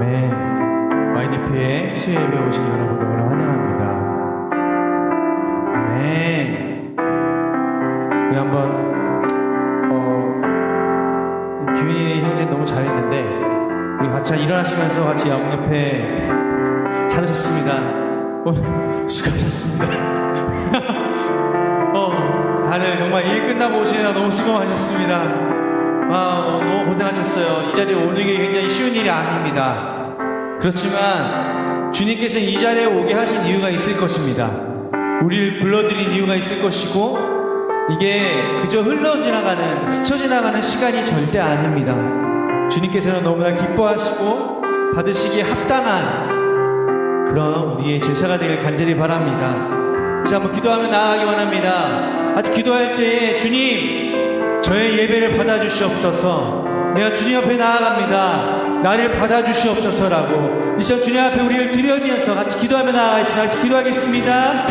아멘. YDP의 수요 예배 오신 여러분 너무나 환영합니다. 아멘. 우리 한번 규민이 형제 너무 잘했는데 우리 같이 일어나시면서 같이 양옆에 잘하셨습니다. 오늘 수고하셨습니다. 다들 정말 일 끝나고 오시느라 너무 수고 많으셨습니다. 너무 고생하셨어요. 이 자리에 오는 게 굉장히 쉬운 일이 아닙니다. 그렇지만 주님께서 이 자리에 오게 하신 이유가 있을 것입니다. 우리를 불러드린 이유가 있을 것이고, 이게 그저 흘러지나가는, 스쳐지나가는 시간이 절대 아닙니다. 주님께서는 너무나 기뻐하시고 받으시기에 합당한 그런 우리의 제사가 되길 간절히 바랍니다. 자, 한번 기도하며 나아가기 원합니다. 아직 기도할 때에 주님, 저의 예배를 받아주시옵소서. 내가 주님 앞에 나아갑니다. 나를 받아주시옵소서라고 이 시간 주님 앞에 우리를 드리면서 같이 기도하며 나아가겠습니다. 같이 기도하겠습니다.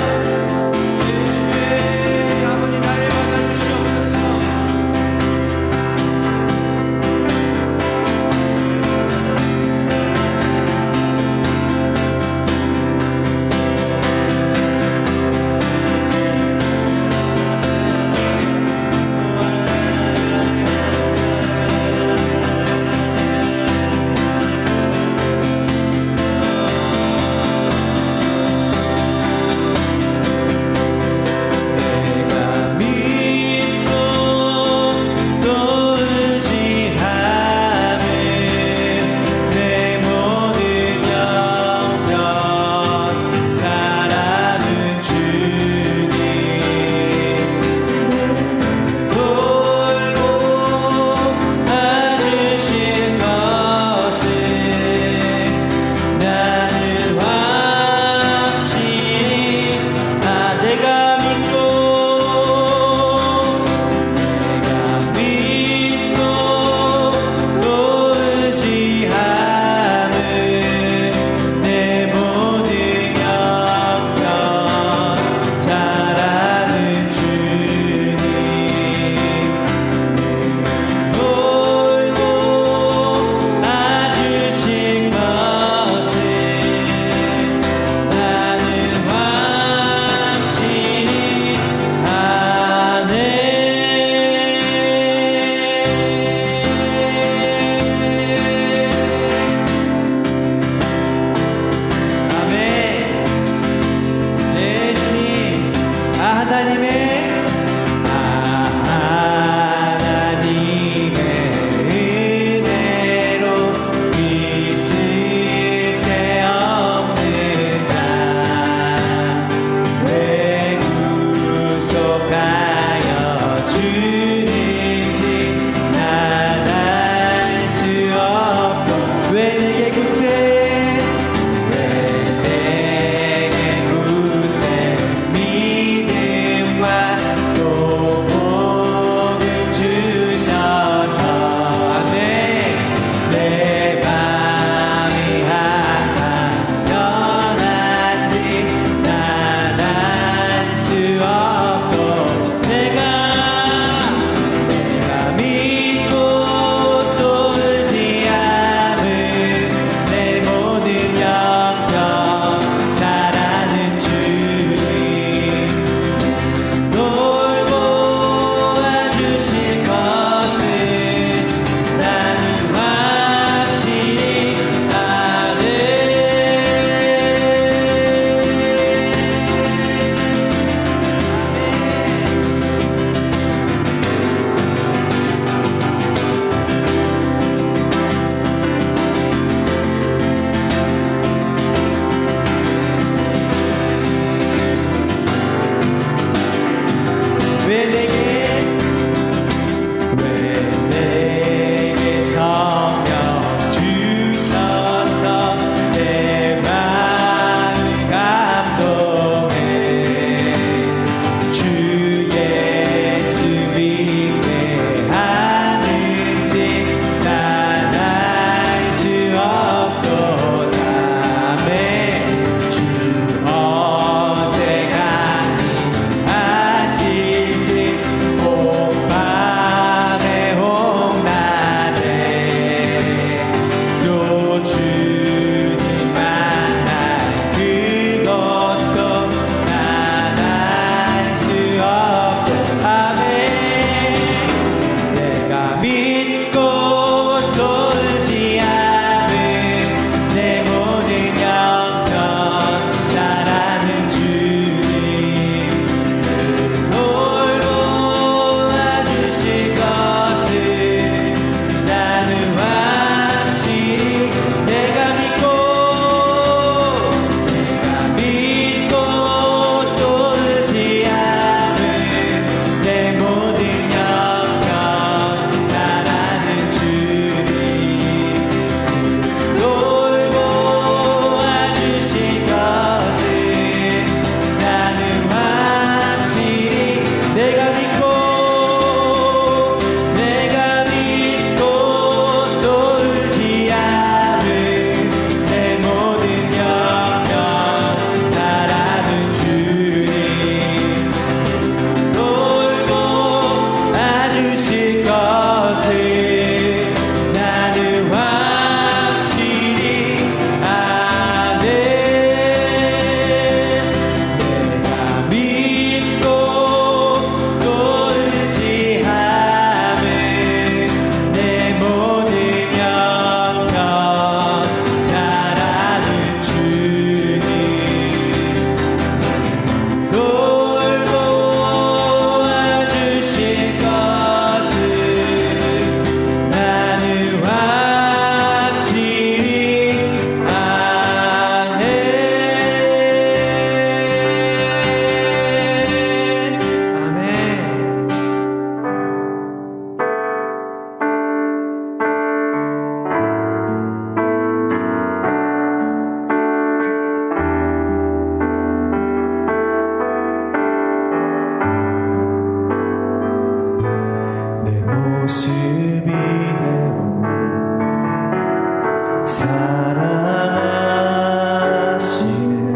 사랑하시는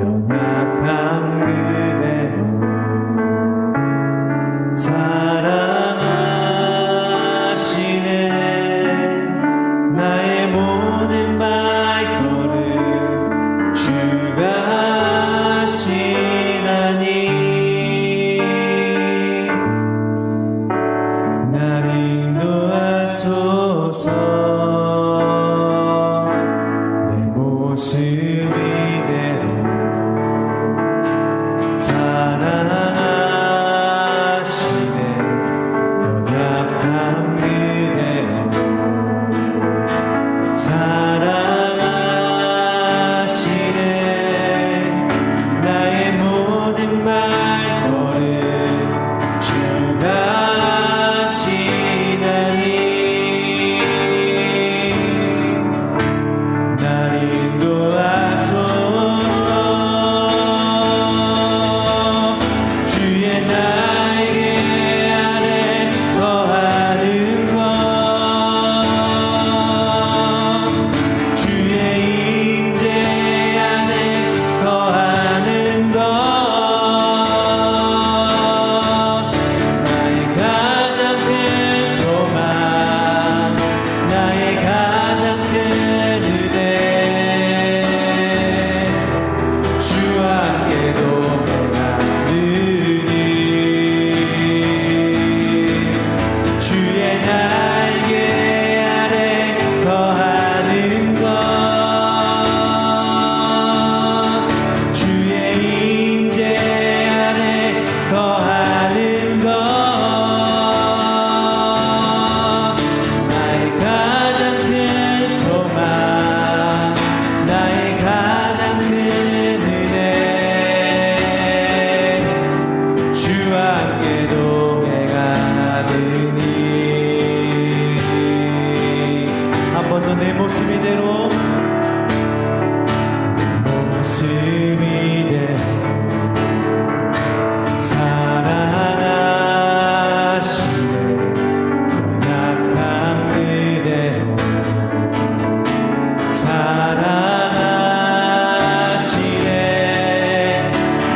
연약함 그대로 사랑하시네 나의 모든 발걸음 주가 하시나니 나를 인도하소서 내 모습 이대로 사랑하시네 연약함 그대로 사랑하시네 나의 모든 말걸음 주가 하시나니 나를 인도하소서 주의 날개 아래 거하는 것 주의 임재 안에 거하는 것 나의 가장 큰 소망 나의 가장 큰 은혜 주와 함께 동행하느니 주의 날개 아래 거하는 것 주의 임재 안에 거하는 것 나의 가장 큰 소망 나의 가장 큰 은혜 주와 함께 동행하느니 한 번 더 내 모습 이대로 내 모습 이대로 사랑하시네 연약함 그대로 사랑하시네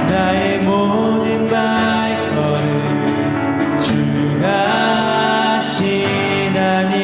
나의 모든 발걸음 주가 하시나니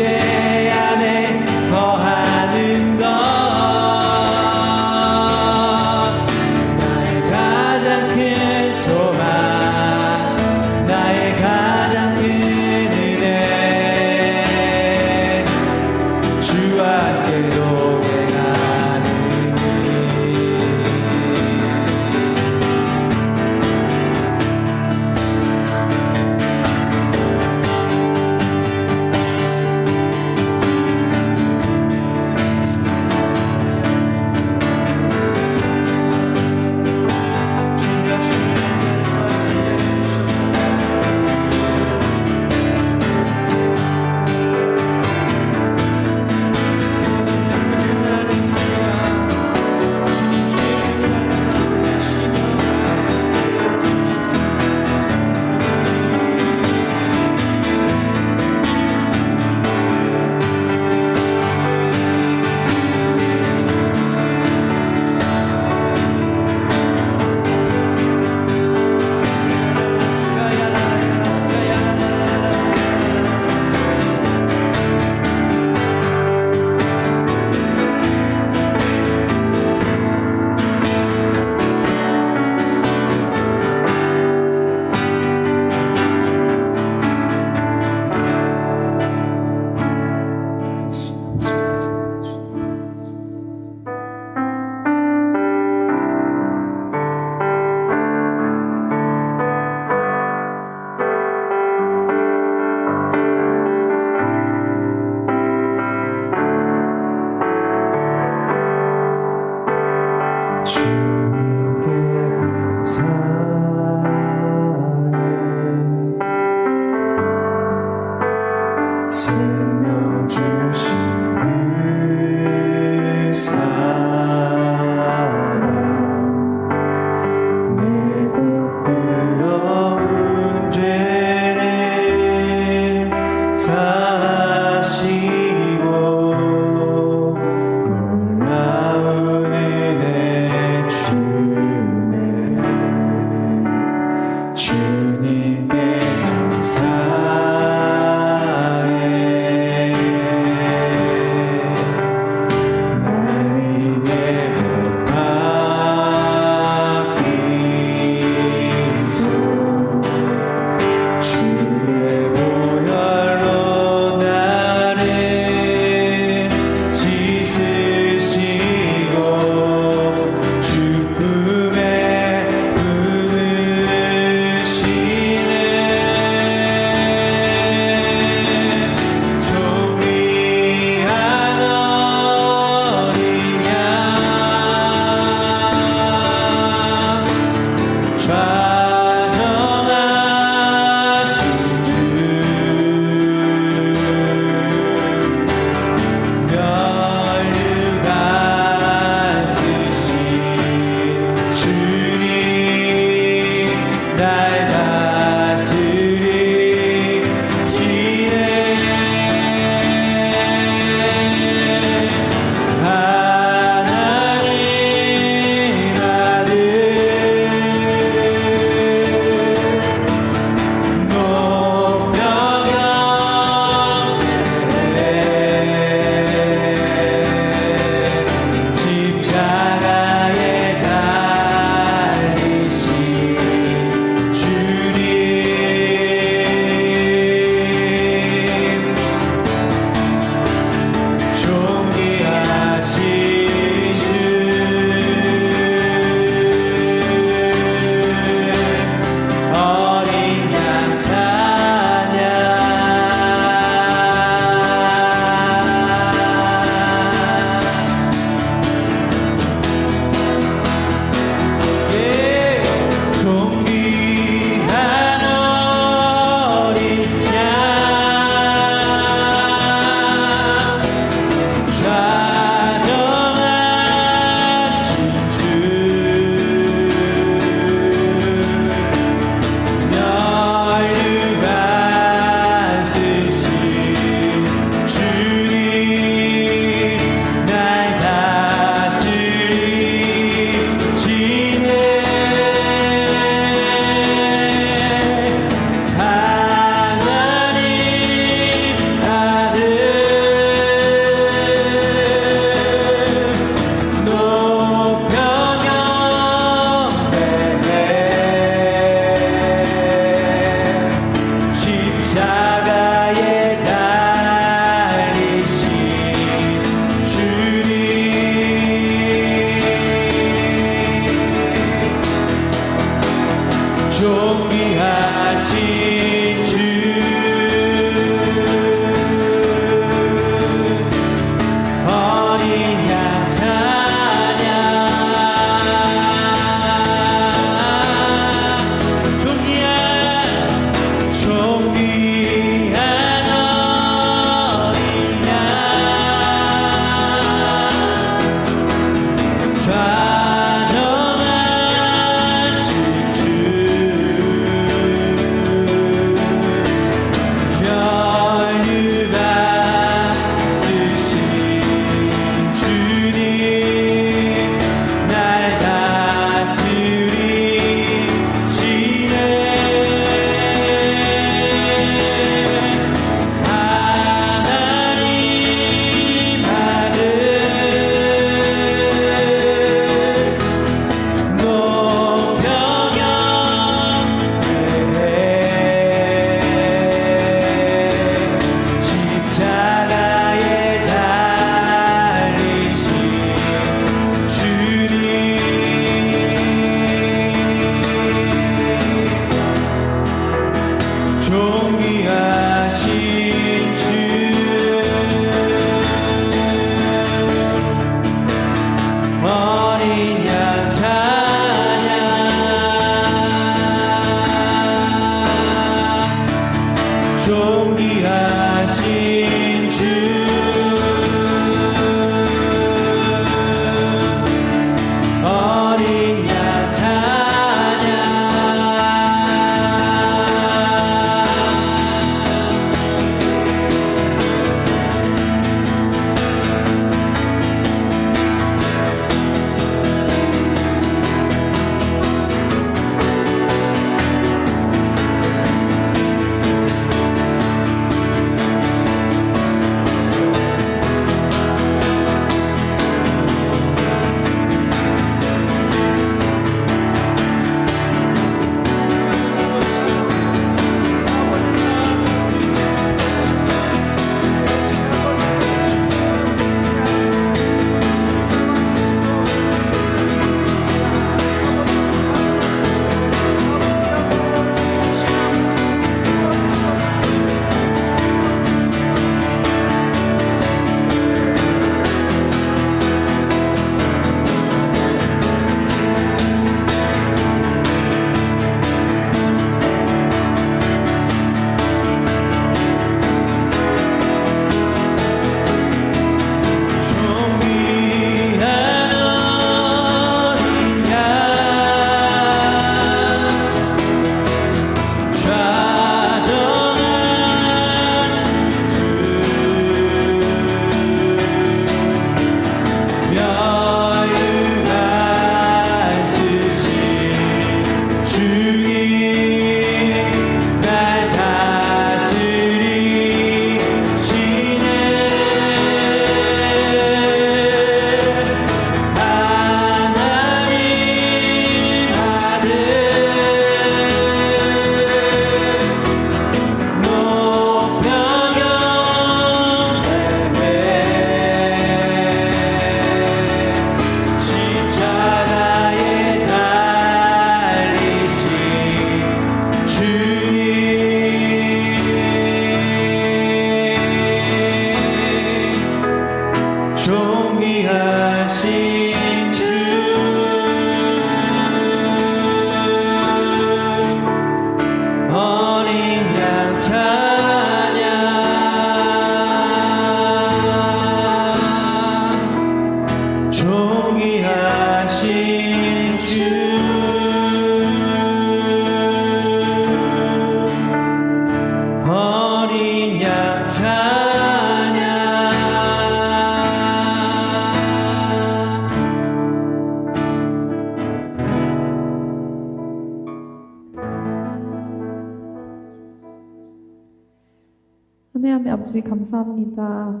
아버지 감사합니다.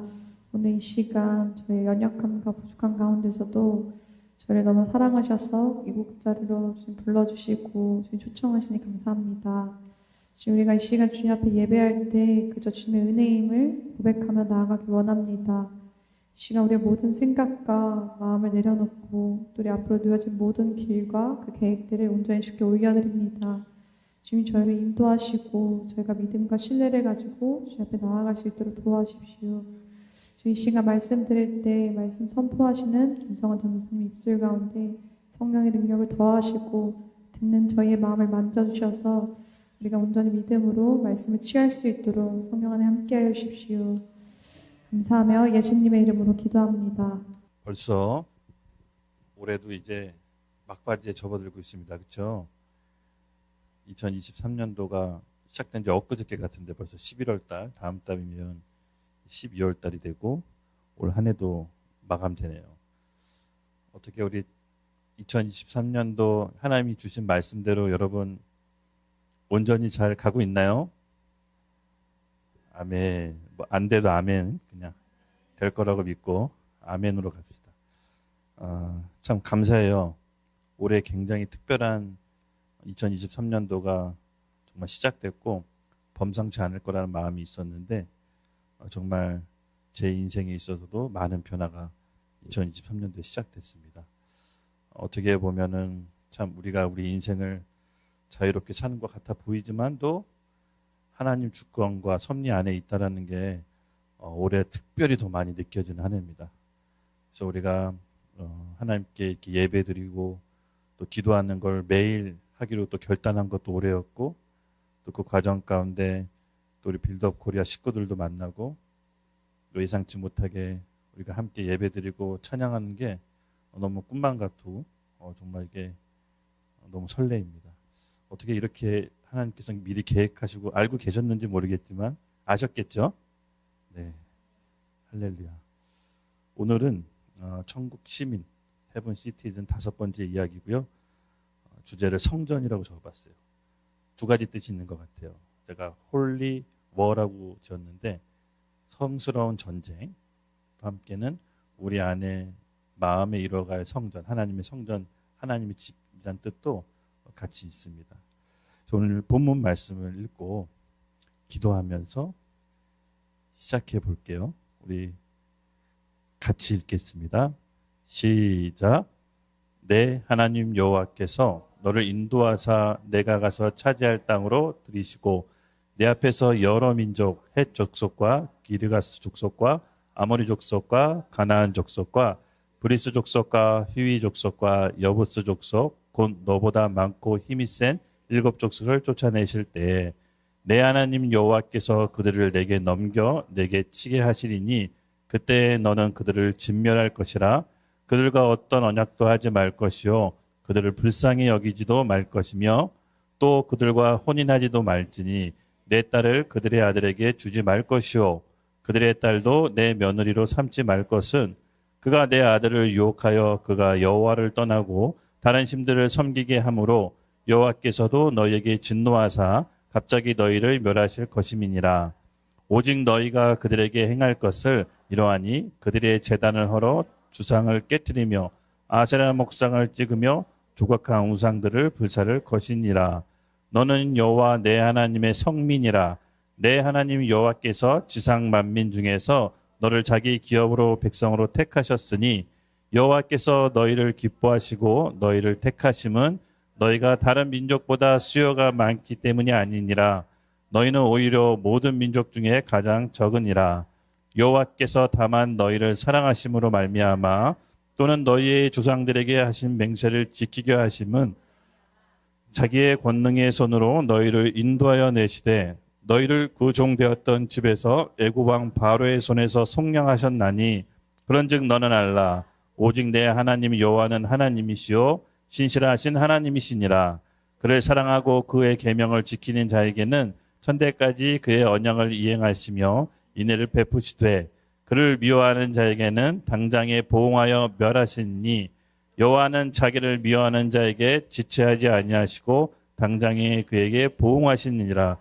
오늘 이 시간 저의 연약함과 부족한 가운데서도 저를 너무 사랑하셔서 이국 자리로 주님 불러주시고 주님 초청하시니 감사합니다. 지금 우리가 이 시간 주님 앞에 예배할 때 그저 주님의 은혜임을 고백하며 나아가기 원합니다. 이 시간 우리의 모든 생각과 마음을 내려놓고 또 우리 앞으로 놓여진 모든 길과 그 계획들을 온전히 주께 올려드립니다. 주님 저희를 인도하시고 저희가 믿음과 신뢰를 가지고 주님 앞에 나아갈 수 있도록 도와주십시오. 주님 이 시간 말씀 드릴 때 말씀 선포하시는 김성원 전도사님 입술 가운데 성령의 능력을 더하시고 듣는 저희의 마음을 만져주셔서 우리가 온전히 믿음으로 말씀을 취할 수 있도록 성령 안에 함께하여 주십시오. 감사하며 예수님의 이름으로 기도합니다. 벌써 올해도 이제 막바지에 접어들고 있습니다. 그렇죠? 2023년도가 시작된 지 엊그저께 같은데 벌써 11월 달, 다음 달이면 12월 달이 되고 올 한 해도 마감되네요. 어떻게 우리 2023년도 하나님이 주신 말씀대로 여러분 온전히 잘 가고 있나요? 아멘. 뭐 안 돼도 아멘. 그냥 될 거라고 믿고 아멘으로 갑시다. 참 감사해요. 올해 굉장히 특별한 2023년도가 정말 시작됐고 범상치 않을 거라는 마음이 있었는데 정말 제 인생에 있어서도 많은 변화가 2023년도에 시작됐습니다. 어떻게 보면은 참 우리가 우리 인생을 자유롭게 사는 것 같아 보이지만 또 하나님 주권과 섭리 안에 있다라는 게 올해 특별히 더 많이 느껴지는 한 해입니다. 그래서 우리가 하나님께 이렇게 예배드리고 또 기도하는 걸 매일 하기로 또 결단한 것도 올해였고 또 그 과정 가운데 또 우리 빌드업 코리아 식구들도 만나고 또 예상치 못하게 우리가 함께 예배드리고 찬양하는 게 너무 꿈만 같고 정말 이게 너무 설레입니다. 어떻게 이렇게 하나님께서 미리 계획하시고 알고 계셨는지 모르겠지만 아셨겠죠? 네, 할렐루야. 오늘은 천국 시민, 헤븐 시티즌 5번째 이야기고요. 주제를 성전이라고 적어봤어요. 두 가지 뜻이 있는 것 같아요. 제가 홀리 워라고 지었는데 성스러운 전쟁, 또 함께는 우리 안에 마음에 이뤄갈 성전, 하나님의 성전, 하나님의 집이란 뜻도 같이 있습니다. 오늘 본문 말씀을 읽고 기도하면서 시작해 볼게요. 우리 같이 읽겠습니다. 시작. 내 하나님 여호와께서 너를 인도하사 내가 가서 차지할 땅으로 들이시고 내 앞에서 여러 민족, 헷 족속과 기르가스 족속과 아모리 족속과 가나안 족속과 브리스 족속과 휘위 족속과 여부스 족속 곧 너보다 많고 힘이 센 7 족속을 쫓아내실 때에 내 하나님 여호와께서 그들을 내게 넘겨 내게 치게 하시리니 그때 너는 그들을 진멸할 것이라. 그들과 어떤 언약도 하지 말 것이요 그들을 불쌍히 여기지도 말 것이며 또 그들과 혼인하지도 말지니 내 딸을 그들의 아들에게 주지 말 것이요 그들의 딸도 내 며느리로 삼지 말 것은 그가 내 아들을 유혹하여 그가 여호와를 떠나고 다른 신들을 섬기게 함으로 여호와께서도 너희에게 진노하사 갑자기 너희를 멸하실 것임이니라. 오직 너희가 그들에게 행할 것을 이러하니 그들의 제단을 헐어 주상을 깨뜨리며 아세라 목상을 찍으며 조각한 우상들을 불사를 것이니라. 너는 여호와 내 하나님의 성민이라. 내 하나님 여호와께서 지상 만민 중에서 너를 자기 기업으로 백성으로 택하셨으니 여호와께서 너희를 기뻐하시고 너희를 택하심은 너희가 다른 민족보다 수요가 많기 때문이 아니니라. 너희는 오히려 모든 민족 중에 가장 적으니라. 여호와께서 다만 너희를 사랑하심으로 말미암아 또는 너희의 조상들에게 하신 맹세를 지키게 하심은 자기의 권능의 손으로 너희를 인도하여 내시되 너희를 그 종되었던 집에서 애굽 왕 바로의 손에서 속량하셨나니 그런즉 너는 알라. 오직 내 하나님 여호와는 하나님이시요 신실하신 하나님이시니라. 그를 사랑하고 그의 계명을 지키는 자에게는 천대까지 그의 언약을 이행하시며 인애를 베푸시되 그를 미워하는 자에게는 당장에 보응하여 멸하시니 여호와는 자기를 미워하는 자에게 지체하지 아니하시고 당장에 그에게 보응하시니라.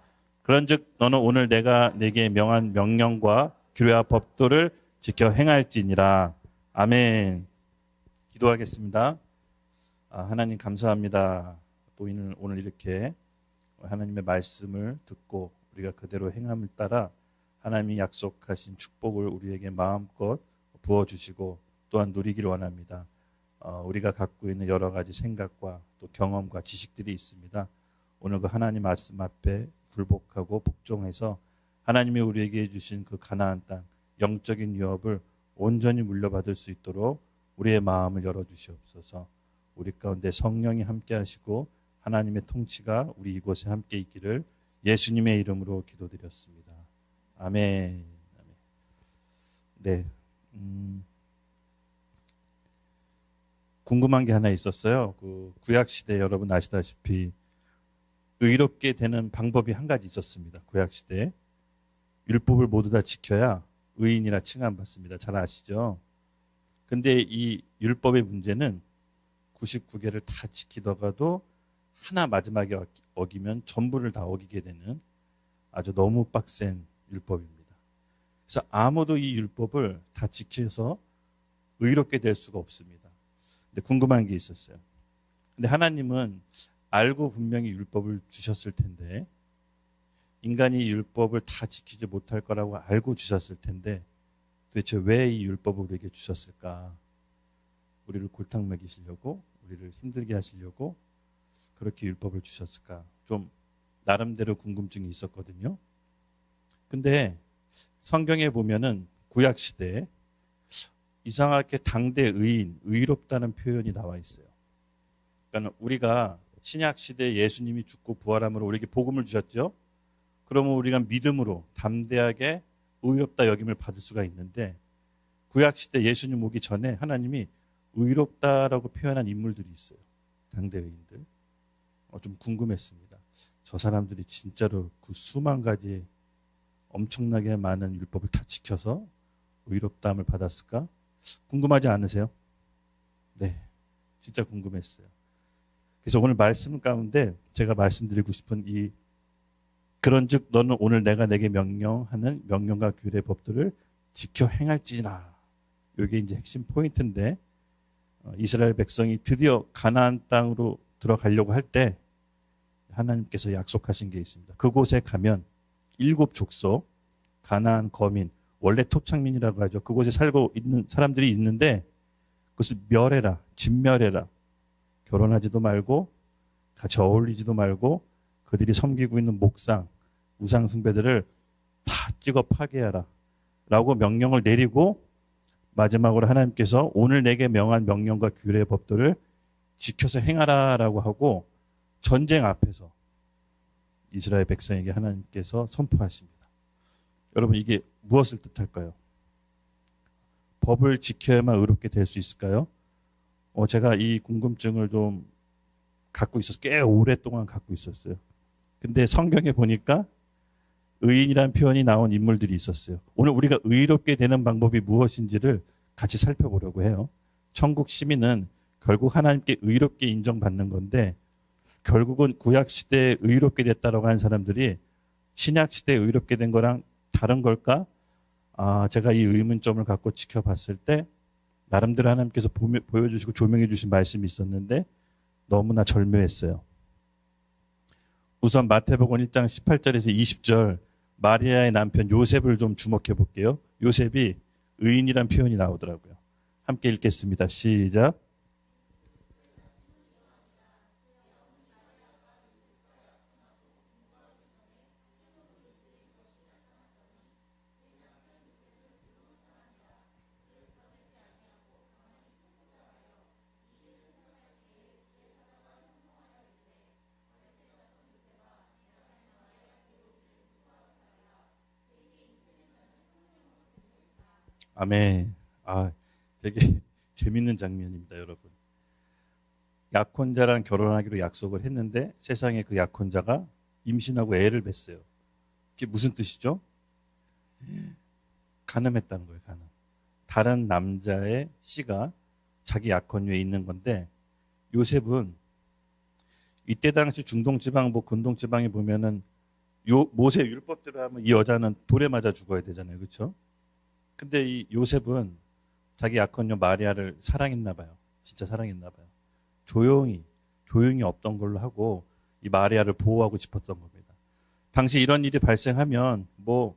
그런즉 너는 오늘 내가 네게 명한 명령과 규례와 법도를 지켜 행할지니라. 아멘. 기도하겠습니다. 하나님 감사합니다. 또 오늘 이렇게 하나님의 말씀을 듣고 우리가 그대로 행함을 따라 하나님이 약속하신 축복을 우리에게 마음껏 부어주시고 또한 누리기를 원합니다. 우리가 갖고 있는 여러 가지 생각과 또 경험과 지식들이 있습니다. 오늘 그 하나님 말씀 앞에 굴복하고 복종해서 하나님이 우리에게 주신 그 가나안 땅 영적인 유업을 온전히 물려받을 수 있도록 우리의 마음을 열어주시옵소서. 우리 가운데 성령이 함께 하시고 하나님의 통치가 우리 이곳에 함께 있기를 예수님의 이름으로 기도드렸습니다. 아멘. 네. 궁금한 게 하나 있었어요. 그 구약 시대 여러분 아시다시피 의롭게 되는 방법이 한 가지 있었습니다. 구약 시대에 율법을 모두 다 지켜야 의인이라 칭함받습니다. 잘 아시죠? 근데 이 율법의 문제는 99개를 다 지키다가도 하나 마지막에 어기면 전부를 다 어기게 되는 아주 너무 빡센 율법입니다. 그래서 아무도 이 율법을 다 지켜서 의롭게 될 수가 없습니다. 근데 궁금한 게 있었어요. 근데 하나님은 알고 분명히 율법을 주셨을 텐데 인간이 율법을 다 지키지 못할 거라고 알고 주셨을 텐데 도대체 왜 이 율법을 우리에게 주셨을까? 우리를 골탕 먹이시려고, 우리를 힘들게 하시려고 그렇게 율법을 주셨을까? 좀 나름대로 궁금증이 있었거든요. 근데 성경에 보면은 구약 시대에 이상하게 당대 의인, 의롭다는 표현이 나와 있어요. 그러니까 우리가 신약 시대에 예수님이 죽고 부활함으로 우리에게 복음을 주셨죠. 그러면 우리가 믿음으로 담대하게 의롭다 여김을 받을 수가 있는데 구약 시대 예수님 오기 전에 하나님이 의롭다라고 표현한 인물들이 있어요. 당대 의인들. 좀 궁금했습니다. 저 사람들이 진짜로 그 수만 가지 엄청나게 많은 율법을 다 지켜서 의롭다함을 받았을까? 궁금하지 않으세요? 네, 진짜 궁금했어요. 그래서 오늘 말씀 가운데 제가 말씀드리고 싶은 이 그런즉 너는 오늘 내가 내게 명령하는 명령과 규례 법들을 지켜 행할지나. 이게 이제 핵심 포인트인데 이스라엘 백성이 드디어 가나안 땅으로 들어가려고 할 때 하나님께서 약속하신 게 있습니다. 그곳에 가면 7족속 가나안 거민 원래 토착민이라고 하죠. 그곳에 살고 있는 사람들이 있는데 그것을 멸해라, 진멸해라. 결혼하지도 말고 같이 어울리지도 말고 그들이 섬기고 있는 목상, 우상 숭배들을 다 찍어 파괴하라 라고 명령을 내리고 마지막으로 하나님께서 오늘 내게 명한 명령과 규례의 법도를 지켜서 행하라 라고 하고 전쟁 앞에서 이스라엘 백성에게 하나님께서 선포하십니다. 여러분 이게 무엇을 뜻할까요? 법을 지켜야만 의롭게 될 수 있을까요? 제가 이 궁금증을 좀 갖고 있어서 꽤 오랫동안 갖고 있었어요. 근데 성경에 보니까 의인이라는 표현이 나온 인물들이 있었어요. 오늘 우리가 의롭게 되는 방법이 무엇인지를 같이 살펴보려고 해요. 천국 시민은 결국 하나님께 의롭게 인정받는 건데 결국은 구약 시대에 의롭게 됐다라고 하는 사람들이 신약 시대에 의롭게 된 거랑 다른 걸까? 제가 이 의문점을 갖고 지켜봤을 때 나름대로 하나님께서 보여주시고 조명해 주신 말씀이 있었는데 너무나 절묘했어요. 우선 마태복음 1장 18절에서 20절 마리아의 남편 요셉을 좀 주목해 볼게요. 요셉이 의인이란 표현이 나오더라고요. 함께 읽겠습니다. 시작. 아멘. 되게 재밌는 장면입니다, 여러분. 약혼자랑 결혼하기로 약속을 했는데 세상에 그 약혼자가 임신하고 애를 뱄어요. 그게 무슨 뜻이죠? 간음했다는 거예요, 간음. 다른 남자의 씨가 자기 약혼녀에 있는 건데 요셉은 이때 당시 중동지방, 근동지방에 보면은 모세 율법대로 하면 이 여자는 돌에 맞아 죽어야 되잖아요. 그렇죠? 근데 이 요셉은 자기 약혼녀 마리아를 사랑했나 봐요. 진짜 사랑했나 봐요. 조용히 없던 걸로 하고 이 마리아를 보호하고 싶었던 겁니다. 당시 이런 일이 발생하면 뭐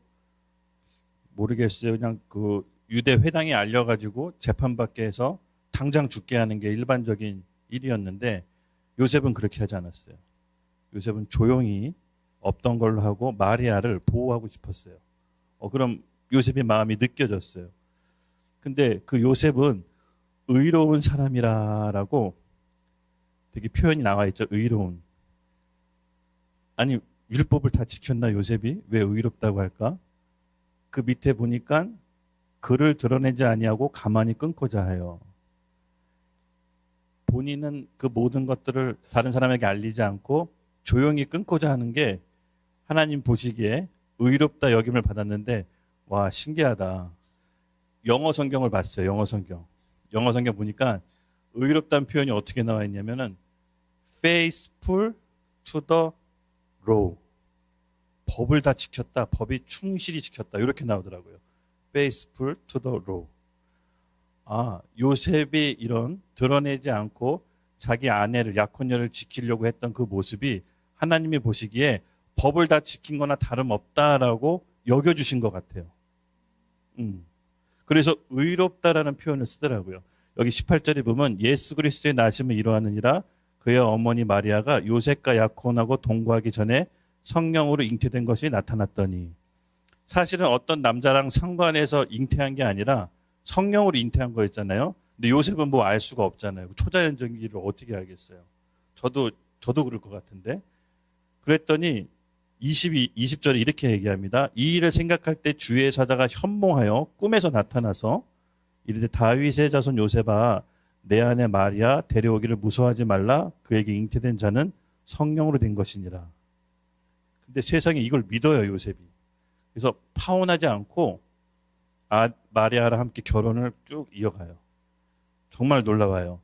모르겠어요. 그냥 그 유대 회당에 알려가지고 재판받게 해서 당장 죽게 하는 게 일반적인 일이었는데 요셉은 그렇게 하지 않았어요. 요셉은 조용히 없던 걸로 하고 마리아를 보호하고 싶었어요. 그럼 요셉의 마음이 느껴졌어요. 근데 그 요셉은 의로운 사람이라고 되게 표현이 나와 있죠. 의로운. 아니 율법을 다 지켰나 요셉이? 왜 의롭다고 할까? 그 밑에 보니까 그를 드러내지 아니하고 가만히 끊고자 해요. 본인은 그 모든 것들을 다른 사람에게 알리지 않고 조용히 끊고자 하는 게 하나님 보시기에 의롭다 여김을 받았는데 와 신기하다. 영어 성경을 봤어요. 영어 성경 보니까 의롭다는 표현이 어떻게 나와 있냐면은 faithful to the law. 법을 다 지켰다. 법이 충실히 지켰다. 이렇게 나오더라고요. faithful to the law. 요셉이 이런 드러내지 않고 자기 아내를 약혼녀를 지키려고 했던 그 모습이 하나님이 보시기에 법을 다 지킨 거나 다름없다라고 여겨주신 것 같아요. 그래서 의롭다라는 표현을 쓰더라고요. 여기 18절에 보면 예수 그리스도의 나심을 이루하느니라 그의 어머니 마리아가 요셉과 약혼하고 동거하기 전에 성령으로 잉태된 것이 나타났더니 사실은 어떤 남자랑 상관해서 잉태한 게 아니라 성령으로 잉태한 거였잖아요. 근데 요셉은 뭐 알 수가 없잖아요. 초자연적인지를 어떻게 알겠어요. 저도 그럴 것 같은데. 그랬더니 20절에 이렇게 얘기합니다. 이 일을 생각할 때 주의 사자가 현몽하여 꿈에서 나타나서 이르되 다윗의 자손 요셉아 내 아내 마리아 데려오기를 무서워하지 말라 그에게 잉태된 자는 성령으로 된 것이니라. 근데 세상에 이걸 믿어요 요셉이. 그래서 파혼하지 않고 마리아랑 함께 결혼을 쭉 이어가요. 정말 놀라워요.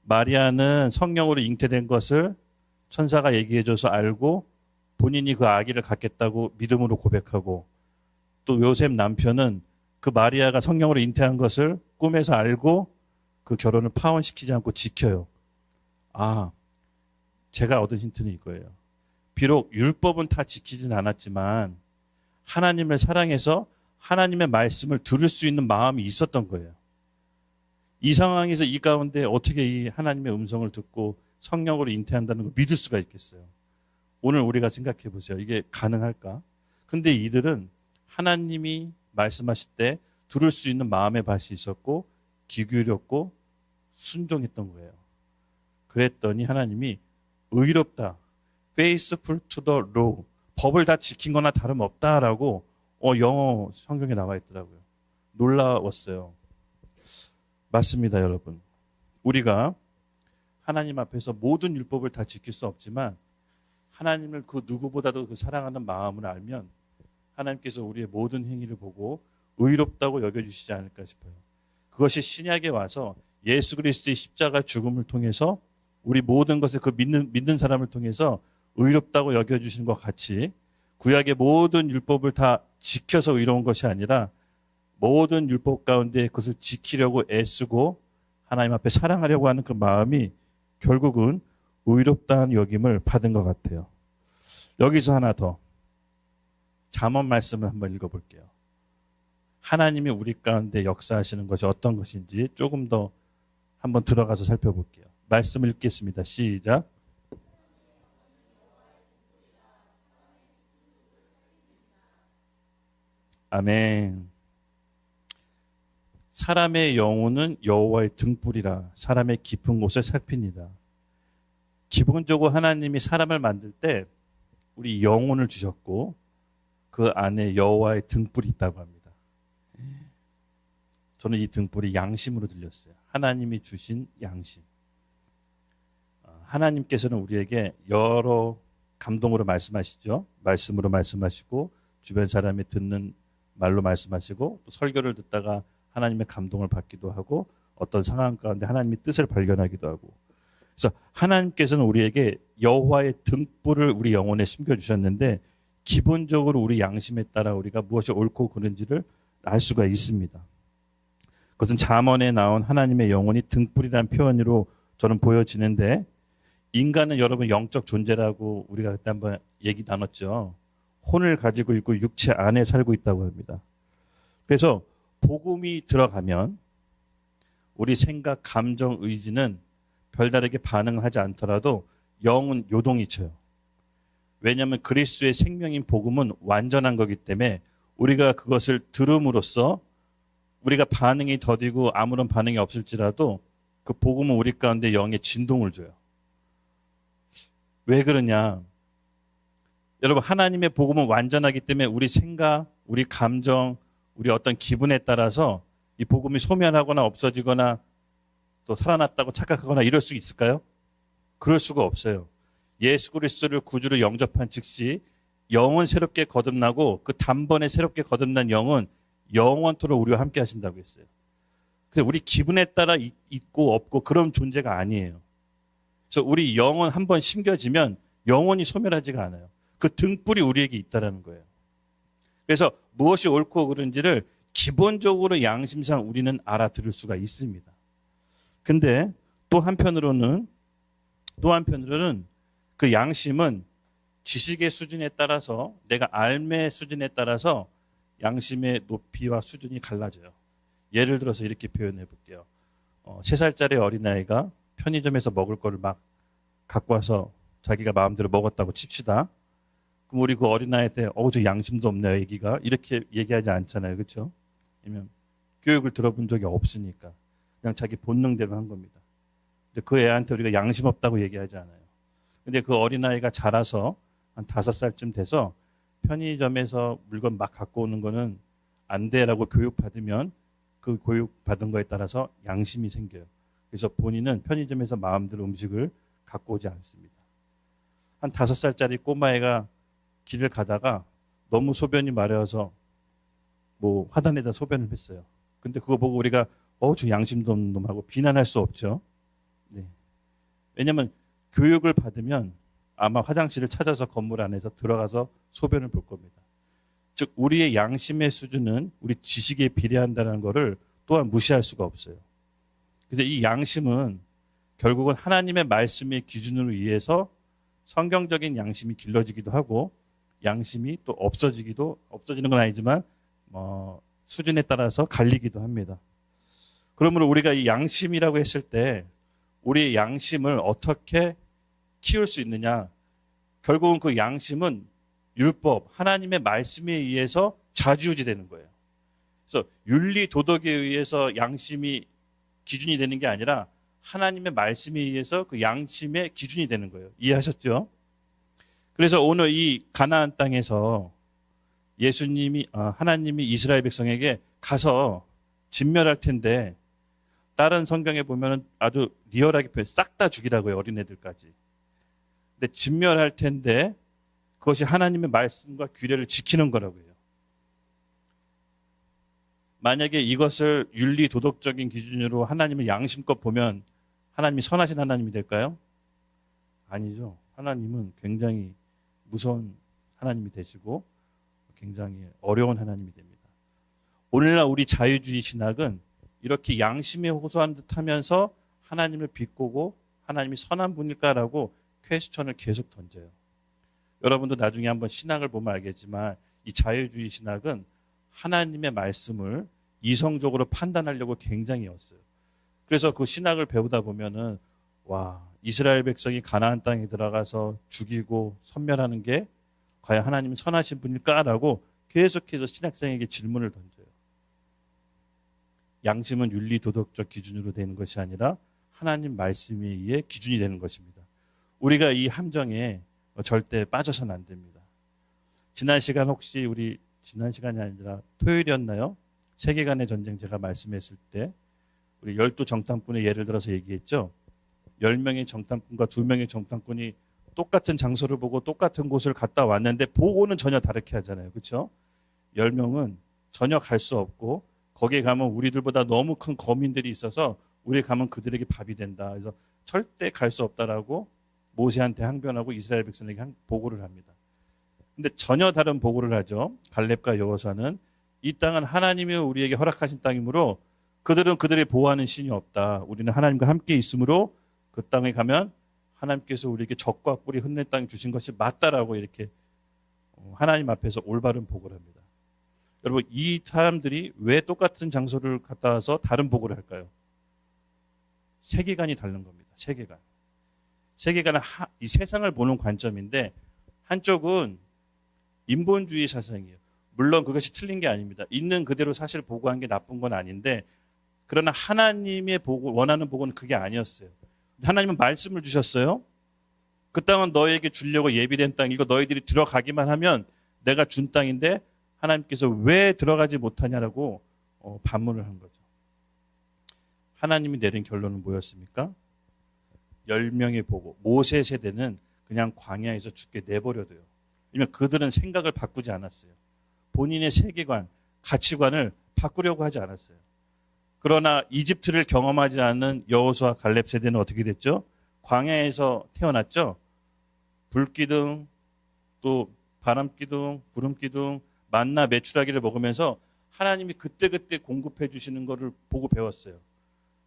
마리아는 성령으로 잉태된 것을 천사가 얘기해줘서 알고 본인이 그 아기를 갖겠다고 믿음으로 고백하고 또 요셉 남편은 그 마리아가 성령으로 잉태한 것을 꿈에서 알고 그 결혼을 파혼시키지 않고 지켜요. 제가 얻은 힌트는 이거예요. 비록 율법은 다 지키진 않았지만 하나님을 사랑해서 하나님의 말씀을 들을 수 있는 마음이 있었던 거예요. 이 상황에서 이 가운데 어떻게 이 하나님의 음성을 듣고 성령으로 잉태한다는 걸 믿을 수가 있겠어요. 오늘 우리가 생각해 보세요. 이게 가능할까? 근데 이들은 하나님이 말씀하실 때 들을 수 있는 마음의 밭이 있었고 귀 기울였고 순종했던 거예요. 그랬더니 하나님이 의롭다. faithful to the law. 법을 다 지킨 거나 다름없다라고 영어 성경에 나와 있더라고요. 놀라웠어요. 맞습니다, 여러분. 우리가 하나님 앞에서 모든 율법을 다 지킬 수 없지만 하나님을 그 누구보다도 그 사랑하는 마음을 알면 하나님께서 우리의 모든 행위를 보고 의롭다고 여겨주시지 않을까 싶어요. 그것이 신약에 와서 예수 그리스도의 십자가 죽음을 통해서 우리 모든 것을 그 믿는 사람을 통해서 의롭다고 여겨주시는 것 같이 구약의 모든 율법을 다 지켜서 의로운 것이 아니라 모든 율법 가운데 그것을 지키려고 애쓰고 하나님 앞에 사랑하려고 하는 그 마음이 결국은 의롭다는 여김을 받은 것 같아요. 여기서 하나 더 잠언 말씀을 한번 읽어볼게요. 하나님이 우리 가운데 역사하시는 것이 어떤 것인지 조금 더 한번 들어가서 살펴볼게요. 말씀 읽겠습니다. 시작. 아멘. 사람의 영혼은 여호와의 등불이라 사람의 깊은 곳을 살핍니다. 기본적으로 하나님이 사람을 만들 때 우리 영혼을 주셨고 그 안에 여호와의 등불이 있다고 합니다. 저는 이 등불이 양심으로 들렸어요. 하나님이 주신 양심. 하나님께서는 우리에게 여러 감동으로 말씀하시죠. 말씀으로 말씀하시고 주변 사람이 듣는 말로 말씀하시고 또 설교를 듣다가 하나님의 감동을 받기도 하고 어떤 상황 가운데 하나님의 뜻을 발견하기도 하고 그래서 하나님께서는 우리에게 여호와의 등불을 우리 영혼에 숨겨주셨는데 기본적으로 우리 양심에 따라 우리가 무엇이 옳고 그른지를 알 수가 있습니다. 그것은 잠언에 나온 하나님의 영혼이 등불이라는 표현으로 저는 보여지는데, 인간은 여러분 영적 존재라고 우리가 그때 한번 얘기 나눴죠. 혼을 가지고 있고 육체 안에 살고 있다고 합니다. 그래서 복음이 들어가면 우리 생각, 감정, 의지는 별다르게 반응을 하지 않더라도 영은 요동이 쳐요. 왜냐하면 그리스도의 생명인 복음은 완전한 거기 때문에 우리가 그것을 들음으로써 우리가 반응이 더디고 아무런 반응이 없을지라도 그 복음은 우리 가운데 영의 진동을 줘요. 왜 그러냐? 여러분, 하나님의 복음은 완전하기 때문에 우리 생각, 우리 감정, 우리 어떤 기분에 따라서 이 복음이 소멸하거나 없어지거나 또 살아났다고 착각하거나 이럴 수 있을까요? 그럴 수가 없어요. 예수 그리스도를 구주로 영접한 즉시 영은 새롭게 거듭나고 그 단번에 새롭게 거듭난 영은 영원토록 우리와 함께 하신다고 했어요. 그래서 우리 기분에 따라 있고 없고 그런 존재가 아니에요. 그래서 우리 영은 한번 심겨지면 영원히 소멸하지가 않아요. 그 등불이 우리에게 있다는 거예요. 그래서 무엇이 옳고 그른지를 기본적으로 양심상 우리는 알아들을 수가 있습니다. 근데 또 한편으로는 그 양심은 지식의 수준에 따라서, 내가 알매 수준에 따라서 양심의 높이와 수준이 갈라져요. 예를 들어서 이렇게 표현해 볼게요. 3살짜리 어린아이가 편의점에서 먹을 거를 막 갖고 와서 자기가 마음대로 먹었다고 칩시다. 그럼 우리 그 어린아이한테 저 양심도 없네요, 애기가. 이렇게 얘기하지 않잖아요. 그렇죠? 아니면 교육을 들어본 적이 없으니까 그냥 자기 본능대로 한 겁니다. 근데 그 애한테 우리가 양심 없다고 얘기하지 않아요. 근데 그 어린아이가 자라서 한 5살쯤 돼서 편의점에서 물건 막 갖고 오는 거는 안 돼라고 교육받으면 그 교육받은 거에 따라서 양심이 생겨요. 그래서 본인은 편의점에서 마음대로 음식을 갖고 오지 않습니다. 한 5살짜리 꼬마애가 길을 가다가 너무 소변이 마려워서 뭐 화단에다 소변을 했어요. 근데 그거 보고 우리가 저 양심도 없는 놈하고 비난할 수 없죠. 네. 왜냐하면 교육을 받으면 아마 화장실을 찾아서 건물 안에서 들어가서 소변을 볼 겁니다. 즉 우리의 양심의 수준은 우리 지식에 비례한다는 것을 또한 무시할 수가 없어요. 그래서 이 양심은 결국은 하나님의 말씀의 기준으로 의해서 성경적인 양심이 길러지기도 하고 양심이 또 없어지는 건 아니지만 수준에 따라서 갈리기도 합니다. 그러므로 우리가 이 양심이라고 했을 때 우리의 양심을 어떻게 키울 수 있느냐? 결국은 그 양심은 율법, 하나님의 말씀에 의해서 좌지우지되는 거예요. 그래서 윤리, 도덕에 의해서 양심이 기준이 되는 게 아니라 하나님의 말씀에 의해서 그 양심의 기준이 되는 거예요. 이해하셨죠? 그래서 오늘 이 가나안 땅에서 하나님이 이스라엘 백성에게 가서 진멸할 텐데, 다른 성경에 보면은 아주 리얼하게 표현, 싹 다 죽이라고 해요, 어린애들까지. 근데 진멸할 텐데 그것이 하나님의 말씀과 규례를 지키는 거라고 해요. 만약에 이것을 윤리 도덕적인 기준으로 하나님을 양심껏 보면 하나님이 선하신 하나님이 될까요? 아니죠. 하나님은 굉장히 무서운 하나님이 되시고 굉장히 어려운 하나님이 됩니다. 오늘날 우리 자유주의 신학은 이렇게 양심에 호소하는 듯 하면서 하나님을 비꼬고 하나님이 선한 분일까라고 퀘스천을 계속 던져요. 여러분도 나중에 한번 신학을 보면 알겠지만 이 자유주의 신학은 하나님의 말씀을 이성적으로 판단하려고 굉장히 어려워요. 그래서 그 신학을 배우다 보면은 이스라엘 백성이 가나안 땅에 들어가서 죽이고 섬멸하는 게 과연 하나님은 선하신 분일까라고 계속해서 신학생에게 질문을 던져요. 양심은 윤리 도덕적 기준으로 되는 것이 아니라 하나님 말씀에 의해 기준이 되는 것입니다. 우리가 이 함정에 절대 빠져서는 안 됩니다. 지난 시간이 아니라 토요일이었나요? 세계관의 전쟁 제가 말씀했을 때 우리 12정탐꾼의 예를 들어서 얘기했죠. 10명의 정탐꾼과 2명의 정탐꾼이 똑같은 장소를 보고 똑같은 곳을 갔다 왔는데 보고는 전혀 다르게 하잖아요. 그렇죠? 10명은 전혀 갈 수 없고 거기에 가면 우리들보다 너무 큰 거민들이 있어서 우리 가면 그들에게 밥이 된다. 그래서 절대 갈 수 없다라고 모세한테 항변하고 이스라엘 백성에게 보고를 합니다. 근데 전혀 다른 보고를 하죠. 갈렙과 여호수아는 이 땅은 하나님이 우리에게 허락하신 땅이므로 그들은 그들이 보호하는 신이 없다. 우리는 하나님과 함께 있으므로 그 땅에 가면 하나님께서 우리에게 적과 꿀이 흔는 땅 주신 것이 맞다라고 이렇게 하나님 앞에서 올바른 보고를 합니다. 여러분, 이 사람들이 왜 똑같은 장소를 갔다 와서 다른 보고를 할까요? 세계관이 다른 겁니다. 세계관. 세계관은 이 세상을 보는 관점인데 한쪽은 인본주의 사상이에요. 물론 그것이 틀린 게 아닙니다. 있는 그대로 사실 보고한 게 나쁜 건 아닌데 그러나 하나님의 보고, 원하는 보고는 그게 아니었어요. 하나님은 말씀을 주셨어요. 그 땅은 너에게 주려고 예비된 땅, 이거 너희들이 들어가기만 하면 내가 준 땅인데 하나님께서 왜 들어가지 못하냐라고 반문을 한 거죠. 하나님이 내린 결론은 뭐였습니까? 10명의 보고, 모세 세대는 그냥 광야에서 죽게 내버려둬요. 왜냐면 그들은 생각을 바꾸지 않았어요. 본인의 세계관, 가치관을 바꾸려고 하지 않았어요. 그러나 이집트를 경험하지 않은 여호수아 갈렙 세대는 어떻게 됐죠? 광야에서 태어났죠. 불기둥, 또 바람기둥, 구름기둥, 만나 메추라기를 먹으면서 하나님이 그때그때 공급해 주시는 것을 보고 배웠어요.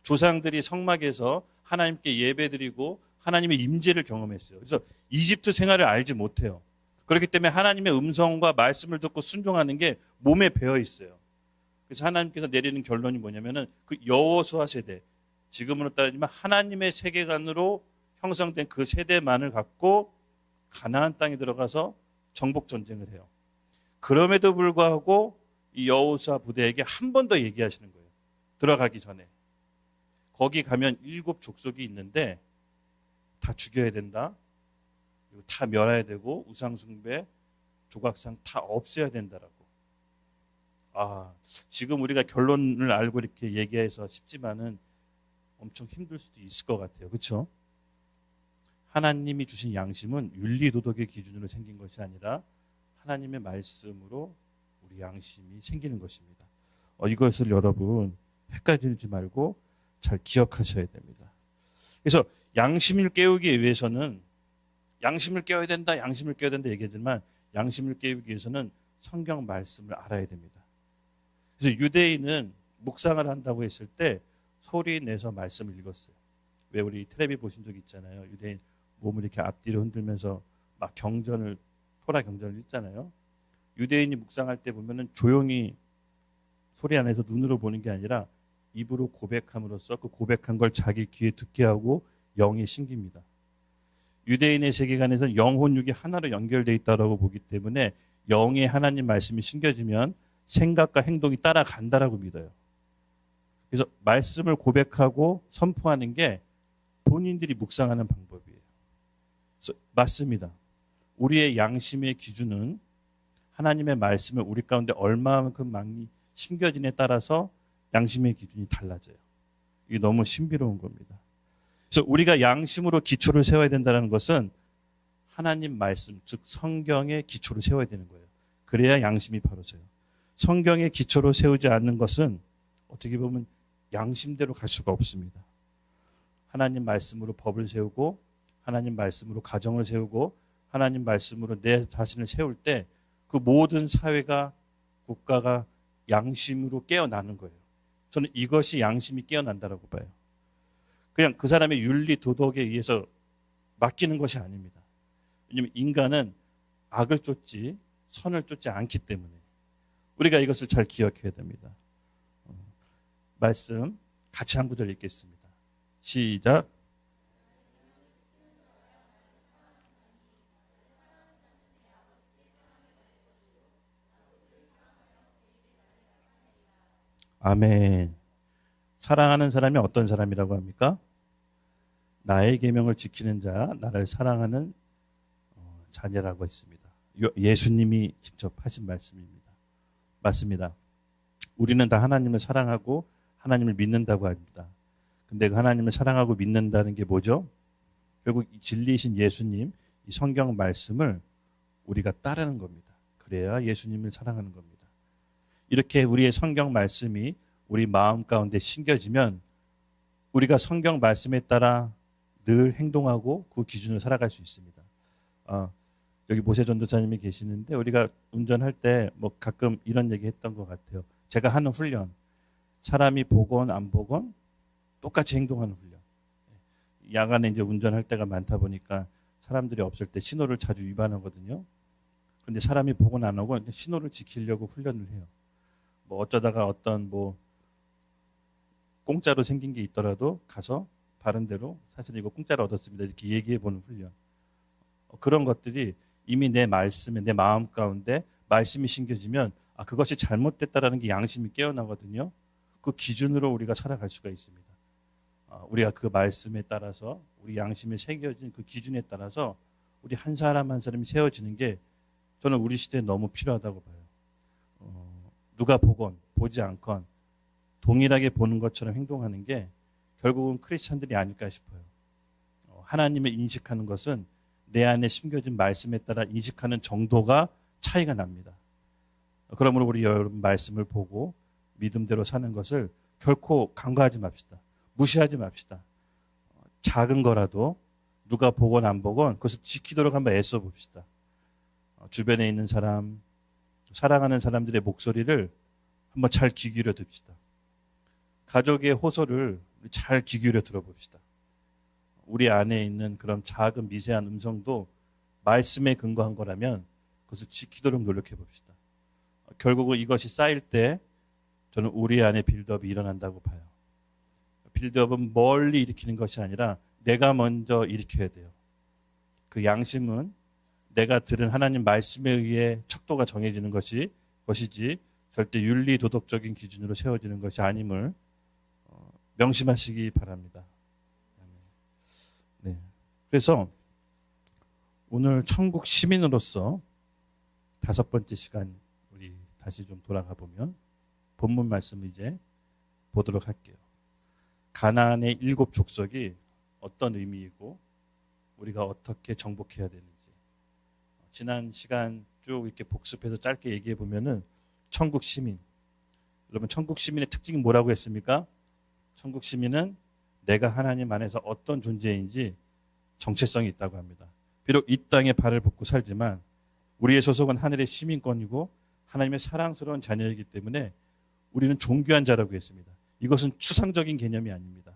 조상들이 성막에서 하나님께 예배드리고 하나님의 임재를 경험했어요. 그래서 이집트 생활을 알지 못해요. 그렇기 때문에 하나님의 음성과 말씀을 듣고 순종하는 게 몸에 배어 있어요. 그래서 하나님께서 내리는 결론이 뭐냐면은 그 여호수아 세대, 지금으로 따지면 하나님의 세계관으로 형성된 그 세대만을 갖고 가나안 땅에 들어가서 정복 전쟁을 해요. 그럼에도 불구하고 이 여호수아 부대에게 한 번 더 얘기하시는 거예요. 들어가기 전에. 거기 가면 7 족속이 있는데 다 죽여야 된다. 그리고 다 멸해야 되고 우상숭배, 조각상 다 없애야 된다라고. 지금 우리가 결론을 알고 이렇게 얘기해서 쉽지만은 엄청 힘들 수도 있을 것 같아요. 그렇죠? 하나님이 주신 양심은 윤리도덕의 기준으로 생긴 것이 아니라 하나님의 말씀으로 우리 양심이 생기는 것입니다. 이것을 여러분 헷갈리지 말고 잘 기억하셔야 됩니다. 그래서 양심을 깨우기 위해서는 양심을 깨워야 된다, 양심을 깨워야 된다 얘기하지만 양심을 깨우기 위해서는 성경 말씀을 알아야 됩니다. 그래서 유대인은 묵상을 한다고 했을 때 소리 내서 말씀을 읽었어요. 왜 우리 텔레비 보신 적 있잖아요. 유대인 몸을 이렇게 앞뒤로 흔들면서 막 경전을, 토라 경전을 읽잖아요. 유대인이 묵상할 때 보면은 조용히 소리 안에서 눈으로 보는 게 아니라 입으로 고백함으로써 그 고백한 걸 자기 귀에 듣게 하고 영이 심깁니다. 유대인의 세계관에서는 영혼 육이 하나로 연결되어 있다고 보기 때문에 영의 하나님 말씀이 심겨지면 생각과 행동이 따라간다라고 믿어요. 그래서 말씀을 고백하고 선포하는 게 본인들이 묵상하는 방법이에요. 그래서 맞습니다. 우리의 양심의 기준은 하나님의 말씀을 우리 가운데 얼마만큼 많이 심겨지냐에 따라서 양심의 기준이 달라져요. 이게 너무 신비로운 겁니다. 그래서 우리가 양심으로 기초를 세워야 된다는 것은 하나님 말씀, 즉 성경의 기초를 세워야 되는 거예요. 그래야 양심이 바로 서요. 성경의 기초로 세우지 않는 것은 어떻게 보면 양심대로 갈 수가 없습니다. 하나님 말씀으로 법을 세우고 하나님 말씀으로 가정을 세우고 하나님 말씀으로 내 자신을 세울 때 그 모든 사회가 국가가 양심으로 깨어나는 거예요. 저는 이것이 양심이 깨어난다라고 봐요. 그냥 그 사람의 윤리 도덕에 의해서 맡기는 것이 아닙니다. 왜냐하면 인간은 악을 쫓지 선을 쫓지 않기 때문에 우리가 이것을 잘 기억해야 됩니다. 말씀 같이 한 구절 읽겠습니다. 시작. 아멘. 사랑하는 사람이 어떤 사람이라고 합니까? 나의 계명을 지키는 자, 나를 사랑하는 자녀라고 했습니다. 예수님이 직접 하신 말씀입니다. 맞습니다. 우리는 다 하나님을 사랑하고 하나님을 믿는다고 합니다. 근데 그 하나님을 사랑하고 믿는다는 게 뭐죠? 결국 진리이신 예수님, 이 성경 말씀을 우리가 따르는 겁니다. 그래야 예수님을 사랑하는 겁니다. 이렇게 우리의 성경 말씀이 우리 마음 가운데 심겨지면 우리가 성경 말씀에 따라 늘 행동하고 그 기준을 살아갈 수 있습니다. 여기 모세 전도사님이 계시는데 우리가 운전할 때 뭐 가끔 이런 얘기 했던 것 같아요. 제가 하는 훈련, 사람이 보건 안 보건 똑같이 행동하는 훈련. 야간에 이제 운전할 때가 많다 보니까 사람들이 없을 때 신호를 자주 위반하거든요. 그런데 사람이 보건 안 하고 신호를 지키려고 훈련을 해요. 뭐 어쩌다가 어떤 뭐 공짜로 생긴 게 있더라도 가서 바른 대로 사실 이거 공짜로 얻었습니다. 이렇게 얘기해 보는 훈련. 그런 것들이 이미 내 말씀에 내 마음 가운데 말씀이 심겨지면 그것이 잘못됐다라는 게 양심이 깨어나거든요. 그 기준으로 우리가 살아갈 수가 있습니다. 우리가 그 말씀에 따라서 우리 양심에 새겨진 그 기준에 따라서 우리 한 사람 한 사람이 세워지는 게 저는 우리 시대에 너무 필요하다고 봐요. 누가 보건 보지 않건 동일하게 보는 것처럼 행동하는 게 결국은 크리스찬들이 아닐까 싶어요. 하나님을 인식하는 것은 내 안에 심겨진 말씀에 따라 인식하는 정도가 차이가 납니다. 그러므로 우리 여러분 말씀을 보고 믿음대로 사는 것을 결코 간과하지 맙시다. 무시하지 맙시다. 작은 거라도 누가 보건 안 보건 그것을 지키도록 한번 애써 봅시다. 주변에 있는 사람, 사랑하는 사람들의 목소리를 한번 잘 귀 기울여 듭시다. 가족의 호소를 잘 귀 기울여 들어봅시다. 우리 안에 있는 그런 작은 미세한 음성도 말씀에 근거한 거라면 그것을 지키도록 노력해 봅시다. 결국은 이것이 쌓일 때 저는 우리 안에 빌드업이 일어난다고 봐요. 빌드업은 멀리 일으키는 것이 아니라 내가 먼저 일으켜야 돼요. 그 양심은 내가 들은 하나님 말씀에 의해 척도가 정해지는 것이지 절대 윤리 도덕적인 기준으로 세워지는 것이 아님을 명심하시기 바랍니다. 네. 그래서 오늘 천국 시민으로서 5번째 시간 우리 다시 좀 돌아가 보면 본문 말씀을 이제 보도록 할게요. 가나안의 7 족속이 어떤 의미이고 우리가 어떻게 정복해야 되는지 지난 시간 쭉 이렇게 복습해서 짧게 얘기해 보면은 천국 시민, 여러분 천국 시민의 특징이 뭐라고 했습니까? 천국 시민은 내가 하나님 안에서 어떤 존재인지 정체성이 있다고 합니다. 비록 이 땅에 발을 붓고 살지만 우리의 소속은 하늘의 시민권이고 하나님의 사랑스러운 자녀이기 때문에 우리는 존귀한 자라고 했습니다. 이것은 추상적인 개념이 아닙니다.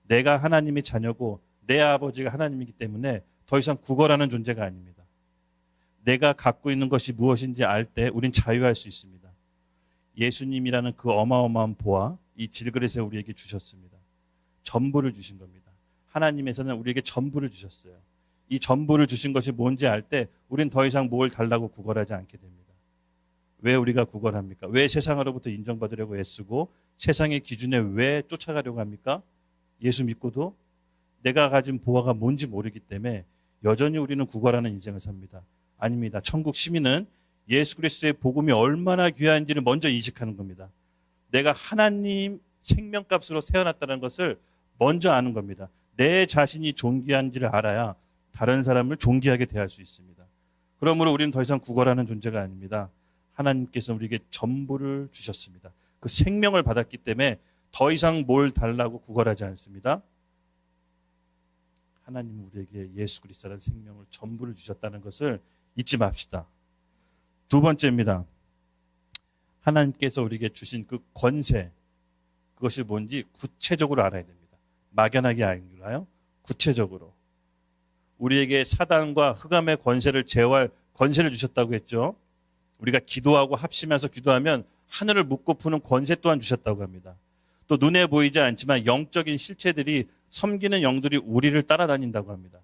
내가 하나님의 자녀고 내 아버지가 하나님이기 때문에 더 이상 구걸하는 존재가 아닙니다. 내가 갖고 있는 것이 무엇인지 알 때 우린 자유할 수 있습니다. 예수님이라는 그 어마어마한 보화, 이 질그릇에 우리에게 주셨습니다. 전부를 주신 겁니다. 하나님에서는 우리에게 전부를 주셨어요. 이 전부를 주신 것이 뭔지 알 때 우린 더 이상 뭘 달라고 구걸하지 않게 됩니다. 왜 우리가 구걸합니까? 왜 세상으로부터 인정받으려고 애쓰고 세상의 기준에 왜 쫓아가려고 합니까? 예수 믿고도 내가 가진 보화가 뭔지 모르기 때문에 여전히 우리는 구걸하는 인생을 삽니다. 아닙니다. 천국 시민은 예수 그리스도의 복음이 얼마나 귀한지를 먼저 인식하는 겁니다. 내가 하나님 생명값으로 태어났다는 것을 먼저 아는 겁니다. 내 자신이 존귀한지를 알아야 다른 사람을 존귀하게 대할 수 있습니다. 그러므로 우리는 더 이상 구걸하는 존재가 아닙니다. 하나님께서 우리에게 전부를 주셨습니다. 그 생명을 받았기 때문에 더 이상 뭘 달라고 구걸하지 않습니다. 하나님은 우리에게 예수 그리스도라는 생명을 전부를 주셨다는 것을 잊지 맙시다. 2번째입니다. 하나님께서 우리에게 주신 그 권세, 그것이 뭔지 구체적으로 알아야 됩니다. 막연하게 아니라요. 구체적으로. 우리에게 사단과 흑암의 권세를 제어할 권세를 주셨다고 했죠. 우리가 기도하고 합심해서 기도하면 하늘을 묶고 푸는 권세 또한 주셨다고 합니다. 또 눈에 보이지 않지만 영적인 실체들이 섬기는 영들이 우리를 따라다닌다고 합니다.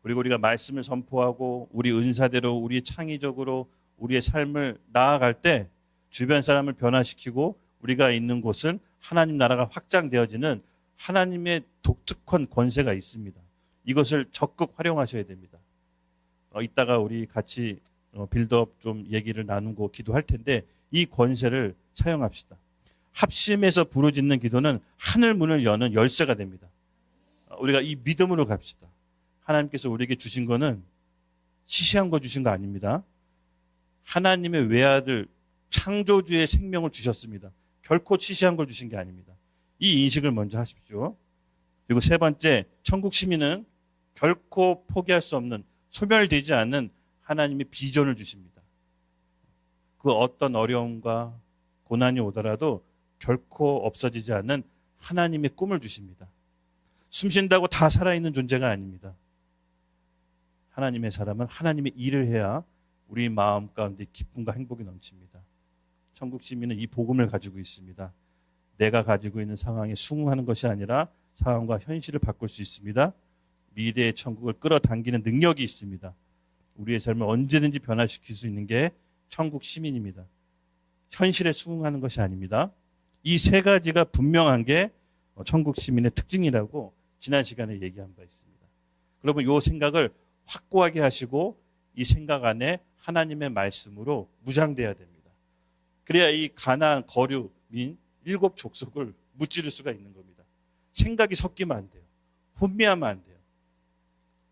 그리고 우리가 말씀을 선포하고 우리 은사대로 우리 창의적으로 우리의 삶을 나아갈 때 주변 사람을 변화시키고 우리가 있는 곳은 하나님 나라가 확장되어지는 하나님의 독특한 권세가 있습니다. 이것을 적극 활용하셔야 됩니다. 이따가 우리 같이 빌드업 좀 얘기를 나누고 기도할 텐데 이 권세를 사용합시다. 합심해서 부르짖는 기도는 하늘 문을 여는 열쇠가 됩니다. 우리가 이 믿음으로 갑시다. 하나님께서 우리에게 주신 거는 시시한 거 주신 거 아닙니다. 하나님의 외아들 창조주의 생명을 주셨습니다. 결코 시시한 걸 주신 게 아닙니다. 이 인식을 먼저 하십시오. 그리고 3번째, 천국 시민은 결코 포기할 수 없는 소멸되지 않는 하나님의 비전을 주십니다. 그 어떤 어려움과 고난이 오더라도 결코 없어지지 않는 하나님의 꿈을 주십니다. 숨 쉰다고 다 살아있는 존재가 아닙니다. 하나님의 사람은 하나님의 일을 해야 우리 마음 가운데 기쁨과 행복이 넘칩니다. 천국 시민은 이 복음을 가지고 있습니다. 내가 가지고 있는 상황에 순응하는 것이 아니라 상황과 현실을 바꿀 수 있습니다. 미래의 천국을 끌어당기는 능력이 있습니다. 우리의 삶을 언제든지 변화시킬 수 있는 게 천국 시민입니다. 현실에 순응하는 것이 아닙니다. 이 세 가지가 분명한 게 천국 시민의 특징이라고 지난 시간에 얘기한 바 있습니다. 여러분, 이 생각을 확고하게 하시고 이 생각 안에 하나님의 말씀으로 무장돼야 됩니다. 그래야 이 가나안 거류민 7 족속을 무찌를 수가 있는 겁니다. 생각이 섞이면 안 돼요. 혼미하면 안 돼요.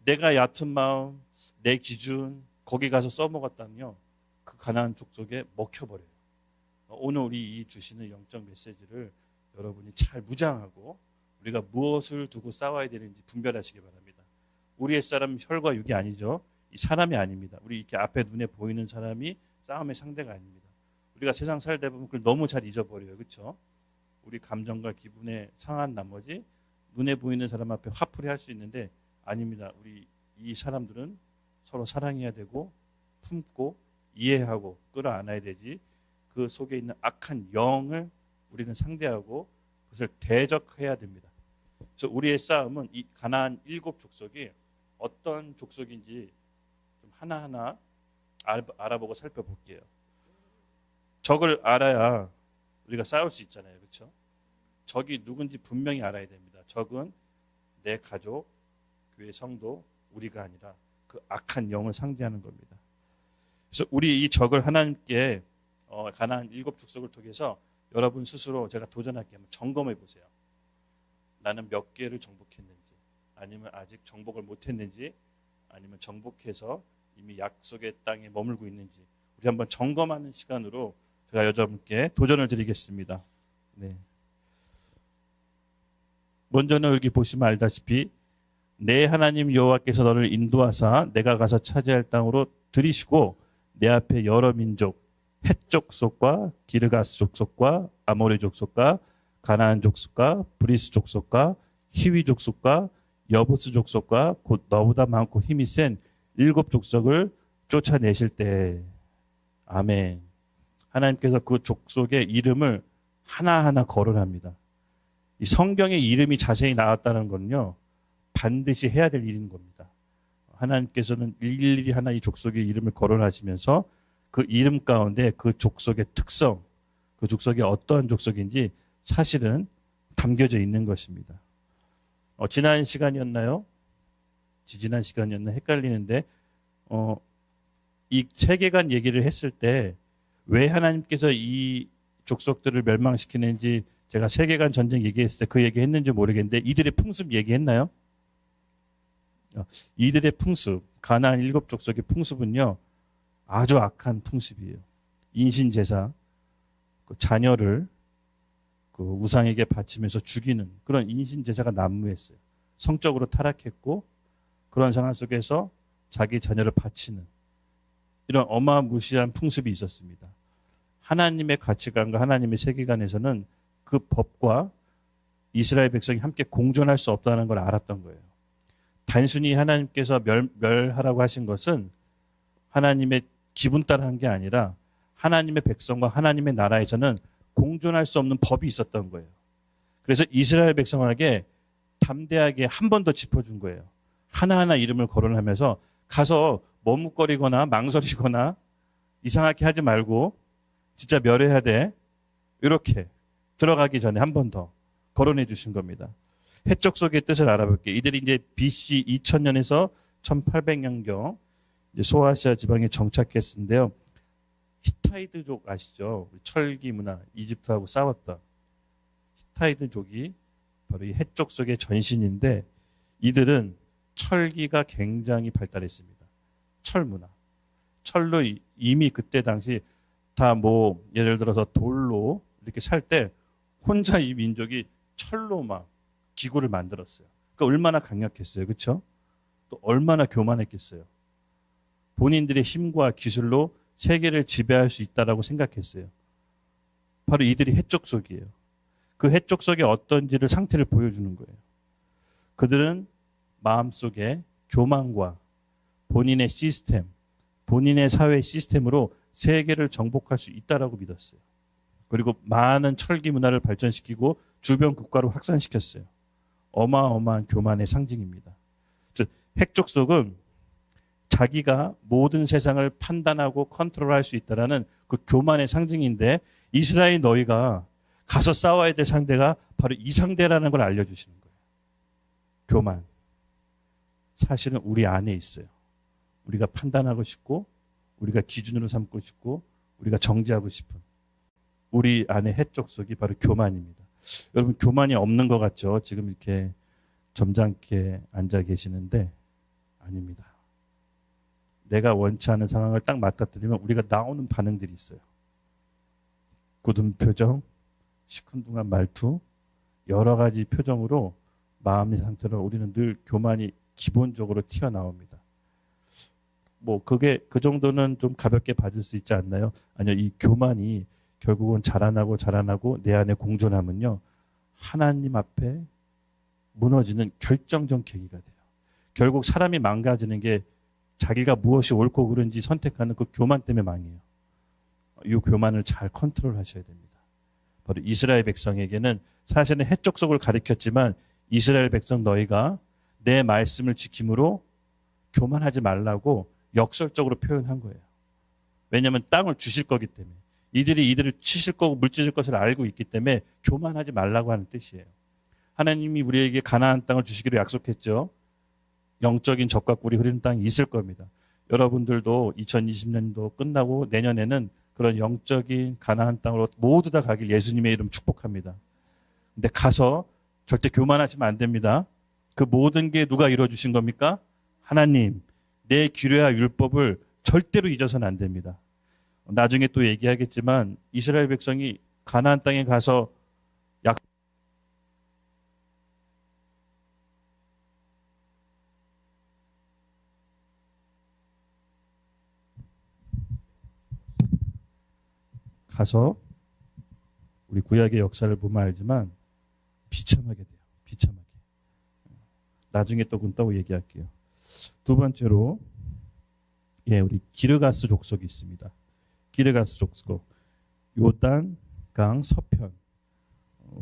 내가 얕은 마음, 내 기준 거기 가서 써먹었다며 그 가나안 족속에 먹혀버려요. 오늘 우리 이 주시는 영적 메시지를 여러분이 잘 무장하고 우리가 무엇을 두고 싸워야 되는지 분별하시기 바랍니다. 우리의 사람은 혈과 육이 아니죠. 이 사람이 아닙니다. 우리 이렇게 앞에 눈에 보이는 사람이 싸움의 상대가 아닙니다. 우리가 세상 살다 보면 그걸 너무 잘 잊어버려요. 그렇죠? 우리 감정과 기분에 상한 나머지 눈에 보이는 사람 앞에 화풀이 할 수 있는데 아닙니다. 우리 이 사람들은 서로 사랑해야 되고 품고 이해하고 끌어안아야 되지, 그 속에 있는 악한 영을 우리는 상대하고 그것을 대적해야 됩니다. 그래서 우리의 싸움은 이 가나안 7 족속이 어떤 족속인지 좀 하나하나 알아보고 살펴볼게요. 적을 알아야 우리가 싸울 수 있잖아요. 그렇죠? 적이 누군지 분명히 알아야 됩니다. 적은 내 가족, 교회 성도, 우리가 아니라 그 악한 영을 상대하는 겁니다. 그래서 우리 이 적을 하나님께 가나안 7 족속을 통해서 여러분 스스로 제가 도전할게요. 한번 점검해 보세요. 나는 몇 개를 정복했는지, 아니면 아직 정복을 못했는지, 아니면 정복해서 이미 약속의 땅에 머물고 있는지 우리 한번 점검하는 시간으로 제가 여러분께 도전을 드리겠습니다. 네. 먼저는 여기 보시면 알다시피 내 하나님 여호와께서 너를 인도하사 내가 가서 차지할 땅으로 들이시고 내 앞에 여러 민족 헷 족속과 기르가스 족속과 아모리 족속과 가나안 족속과 브리스 족속과 히위 족속과 여부스 족속과 곧 너보다 많고 힘이 센 7 족속을 쫓아내실 때, 아멘. 하나님께서 그 족속의 이름을 하나하나 거론합니다. 이 성경에 이름이 자세히 나왔다는 건요, 반드시 해야 될 일인 겁니다. 하나님께서는 일일이 하나 이 족속의 이름을 거론하시면서 그 이름 가운데 그 족속의 특성, 그 족속이 어떠한 족속인지 사실은 담겨져 있는 것입니다. 지난 시간이었나요? 지지난 시간이었나 헷갈리는데 이 세계관 얘기를 했을 때 왜 하나님께서 이 족속들을 멸망시키는지 제가 세계관 전쟁 얘기했을 때 그 얘기했는지 모르겠는데 이들의 풍습 얘기했나요? 이들의 풍습, 가나안 7 족속의 풍습은요 아주 악한 풍습이에요. 인신제사, 그 자녀를 그 우상에게 바치면서 죽이는 그런 인신제사가 난무했어요. 성적으로 타락했고 그런 상황 속에서 자기 자녀를 바치는 이런 어마무시한 풍습이 있었습니다. 하나님의 가치관과 하나님의 세계관에서는 그 법과 이스라엘 백성이 함께 공존할 수 없다는 걸 알았던 거예요. 단순히 하나님께서 멸하라고 하신 것은 하나님의 기분 따라 한 게 아니라 하나님의 백성과 하나님의 나라에서는 공존할 수 없는 법이 있었던 거예요. 그래서 이스라엘 백성에게 담대하게 한 번 더 짚어준 거예요. 하나하나 이름을 거론하면서 가서 머뭇거리거나 망설이거나 이상하게 하지 말고 진짜 멸해야 돼. 이렇게 들어가기 전에 한 번 더 거론해 주신 겁니다. 헷 족속의 뜻을 알아볼게요. 이들이 이제 BC 2000년에서 1800년경 소아시아 지방에 정착했는데요. 히타이드족 아시죠? 철기 문화, 이집트하고 싸웠던 히타이드족이 바로 이 헷 족속의 전신인데 이들은 철기가 굉장히 발달했습니다. 철 문화. 철로 이미 그때 당시 다 뭐 예를 들어서 돌로 이렇게 살 때 혼자 이 민족이 철로 막 기구를 만들었어요. 그러니까 얼마나 강력했어요. 그렇죠? 또 얼마나 교만했겠어요. 본인들의 힘과 기술로 세계를 지배할 수 있다라고 생각했어요. 바로 이들이 해적속이에요. 그 해적속의 어떤지를 상태를 보여주는 거예요. 그들은 마음속에 교만과 본인의 시스템, 본인의 사회 시스템으로 세계를 정복할 수 있다라고 믿었어요. 그리고 많은 철기 문화를 발전시키고 주변 국가로 확산시켰어요. 어마어마한 교만의 상징입니다. 즉 핵족속은 자기가 모든 세상을 판단하고 컨트롤할 수 있다라는 그 교만의 상징인데, 이스라엘 너희가 가서 싸워야 될 상대가 바로 이 상대라는 걸 알려주시는 거예요. 교만. 사실은 우리 안에 있어요. 우리가 판단하고 싶고, 우리가 기준으로 삼고 싶고, 우리가 정죄하고 싶은 우리 안에 해적속이 바로 교만입니다. 여러분, 교만이 없는 것 같죠? 지금 이렇게 점잖게 앉아 계시는데 아닙니다. 내가 원치 않은 상황을 딱 맞닥뜨리면 우리가 나오는 반응들이 있어요. 굳은 표정, 시큰둥한 말투, 여러 가지 표정으로 마음의 상태로 우리는 늘 교만이 기본적으로 튀어나옵니다. 뭐 그게 그 정도는 좀 가볍게 봐줄 수 있지 않나요? 아니요, 이 교만이 결국은 자라나고 내 안에 공존하면요, 하나님 앞에 무너지는 결정적 계기가 돼요. 결국 사람이 망가지는 게 자기가 무엇이 옳고 그른지 선택하는 그 교만 때문에 망해요. 이 교만을 잘 컨트롤하셔야 됩니다. 바로 이스라엘 백성에게는 사실은 해족속을 가리켰지만, 이스라엘 백성 너희가 내 말씀을 지킴으로 교만하지 말라고 역설적으로 표현한 거예요. 왜냐하면 땅을 주실 거기 때문에, 이들을 치실 거고 물질질 것을 알고 있기 때문에 교만하지 말라고 하는 뜻이에요. 하나님이 우리에게 가나안 땅을 주시기로 약속했죠. 영적인 젖과 꿀이 흐르는 땅이 있을 겁니다. 여러분들도 2020년도 끝나고 내년에는 그런 영적인 가나안 땅으로 모두 다 가길 예수님의 이름 축복합니다. 근데 가서 절대 교만하시면 안 됩니다. 그 모든 게 누가 이루어주신 겁니까? 하나님. 내 규례와 율법을 절대로 잊어서는 안 됩니다. 나중에 또 얘기하겠지만 이스라엘 백성이 가나안 땅에 가서 우리 구약의 역사를 보면 알지만 비참하게 돼요. 비참하게. 나중에 또 그따고 얘기할게요. 두 번째로, 우리 기르가스 족속이 있습니다. 기르가스 족속, 요단강 서편.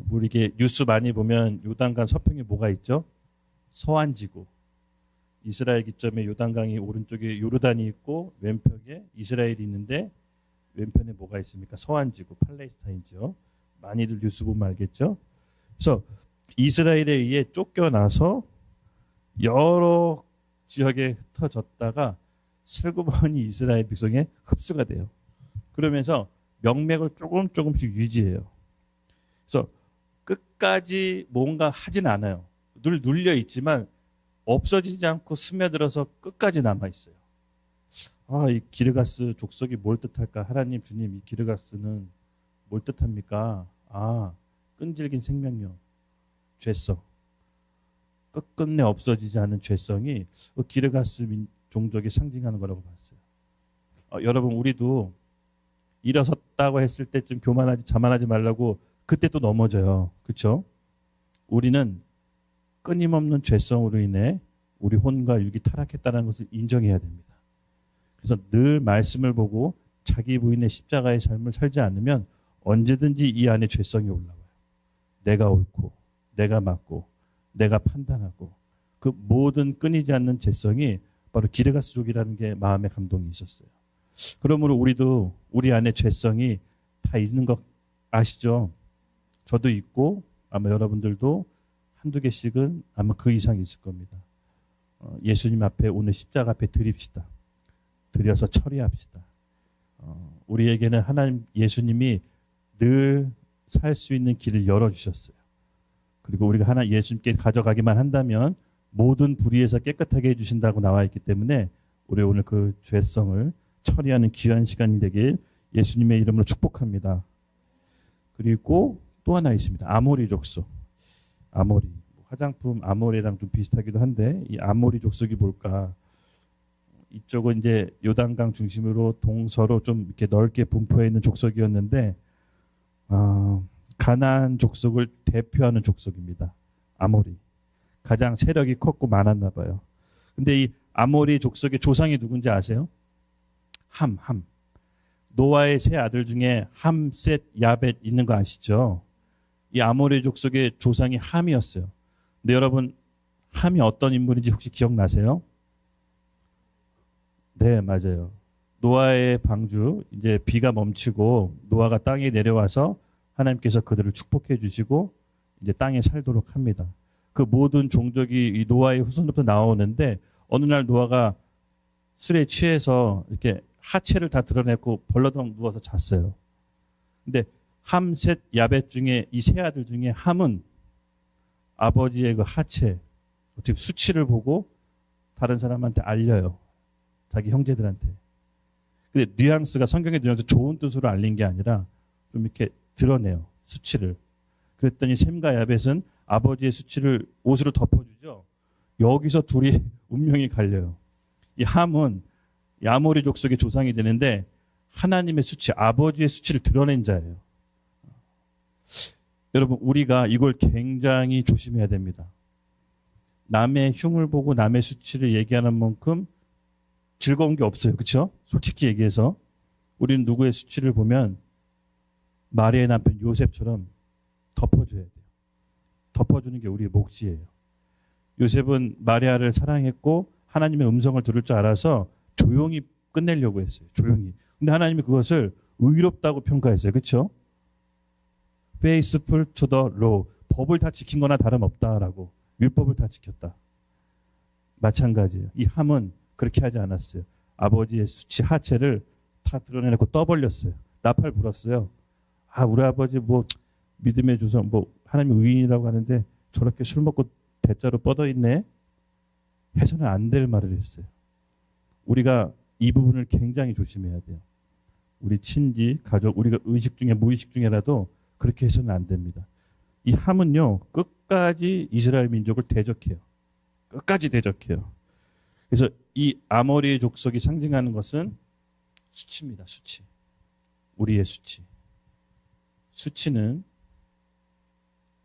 우리 이게 뉴스 많이 보면 요단강 서편에 뭐가 있죠? 서안지구. 이스라엘 기점에 요단강이 오른쪽에 요르단이 있고 왼편에 이스라엘이 있는데, 왼편에 뭐가 있습니까? 서안지구, 팔레스타인이죠. 많이들 뉴스 보면 알겠죠? 그래서 이스라엘에 의해 쫓겨나서 여러 지역에 흩어졌다가 슬그머니 이스라엘 백성에 흡수가 돼요. 그러면서 명맥을 조금씩 유지해요. 그래서 끝까지 뭔가 하진 않아요. 늘 눌려 있지만 없어지지 않고 스며들어서 끝까지 남아 있어요. 이 기르가스 족속이 뭘 뜻할까? 하나님, 주님, 이 기르가스는 뭘 뜻합니까? 끈질긴 생명력, 죄성. 끝끝내 없어지지 않는 죄성이 그 기르가스 종족이 상징하는 거라고 봤어요. 여러분, 우리도 일어섰다고 했을 때쯤 자만하지 말라고 그때 또 넘어져요. 그렇죠? 우리는 끊임없는 죄성으로 인해 우리 혼과 육이 타락했다는 것을 인정해야 됩니다. 그래서 늘 말씀을 보고 자기 부인의 십자가의 삶을 살지 않으면 언제든지 이 안에 죄성이 올라와요. 내가 옳고, 내가 맞고, 내가 판단하고, 그 모든 끊이지 않는 죄성이 바로 기르가스족이라는 게 마음의 감동이 있었어요. 그러므로 우리도 우리 안에 죄성이 다 있는 거 아시죠? 저도 있고 아마 여러분들도 한두 개씩은 아마 그 이상 있을 겁니다. 예수님 앞에, 오늘 십자가 앞에 드립시다. 드려서 처리합시다. 우리에게는 하나님, 예수님이 늘 살 수 있는 길을 열어주셨어요. 그리고 우리가 예수님께 가져가기만 한다면 모든 불의에서 깨끗하게 해주신다고 나와 있기 때문에 우리 오늘 그 죄성을 처리하는 귀한 시간이 되길 예수님의 이름으로 축복합니다. 그리고 또 하나 있습니다. 아모리 족속. 아모리. 화장품 아모레랑 좀 비슷하기도 한데 이 아모리 족속이 뭘까? 이쪽은 이제 요단강 중심으로 동서로 좀 이렇게 넓게 분포해 있는 족속이었는데 가나안 족속을 대표하는 족속입니다. 아모리. 가장 세력이 컸고 많았나 봐요. 근데 이 아모리 족속의 조상이 누군지 아세요? 함. 노아의 세 아들 중에 함, 셋, 야벳 있는 거 아시죠? 이 아모리 족속의 조상이 함이었어요. 근데 여러분 함이 어떤 인물인지 혹시 기억나세요? 네, 맞아요. 노아의 방주, 이제 비가 멈추고 노아가 땅에 내려와서 하나님께서 그들을 축복해 주시고 이제 땅에 살도록 합니다. 그 모든 종족이 이 노아의 후손부터 나오는데 어느 날 노아가 술에 취해서 이렇게 하체를 다 드러내고 벌러덩 누워서 잤어요. 근데 함, 셋, 야벳 중에 이 세 아들 중에 함은 아버지의 그 하체, 어떻게 수치를 보고 다른 사람한테 알려요. 자기 형제들한테. 근데 뉘앙스가 성경의 뉘앙스 좋은 뜻으로 알린 게 아니라 좀 이렇게 드러내요. 수치를. 그랬더니 셈과 야벳은 아버지의 수치를 옷으로 덮어주죠. 여기서 둘이 운명이 갈려요. 이 함은 이 아모리 족속의 조상이 되는데 하나님의 수치, 아버지의 수치를 드러낸 자예요. 여러분 우리가 이걸 굉장히 조심해야 됩니다. 남의 흉을 보고 남의 수치를 얘기하는 만큼 즐거운 게 없어요. 그렇죠? 솔직히 얘기해서 우리는 누구의 수치를 보면 마리아의 남편 요셉처럼 덮어줘야 돼요. 덮어주는 게 우리의 몫이에요. 요셉은 마리아를 사랑했고 하나님의 음성을 들을 줄 알아서 조용히 끝내려고 했어요. 조용히. 근데 하나님이 그것을 의롭다고 평가했어요. 그렇죠? faithful to the law. 법을 다 지킨 거나 다름없다라고. 율법을 다 지켰다. 마찬가지예요. 이 함은 그렇게 하지 않았어요. 아버지의 수치 하체를 다 드러내놓고 떠벌렸어요. 나팔 불었어요. 우리 아버지 뭐 믿음의 조상 뭐 하나님 의인이라고 하는데 저렇게 술 먹고 대자로 뻗어 있네. 해서는 안 될 말을 했어요. 우리가 이 부분을 굉장히 조심해야 돼요. 우리 친지, 가족, 우리가 의식 중에 무의식 중에라도 그렇게 해서는 안 됩니다. 이 함은요 끝까지 이스라엘 민족을 대적해요. 끝까지 대적해요. 그래서 이 아모리 족속이 상징하는 것은 수치입니다. 수치. 우리의 수치. 수치는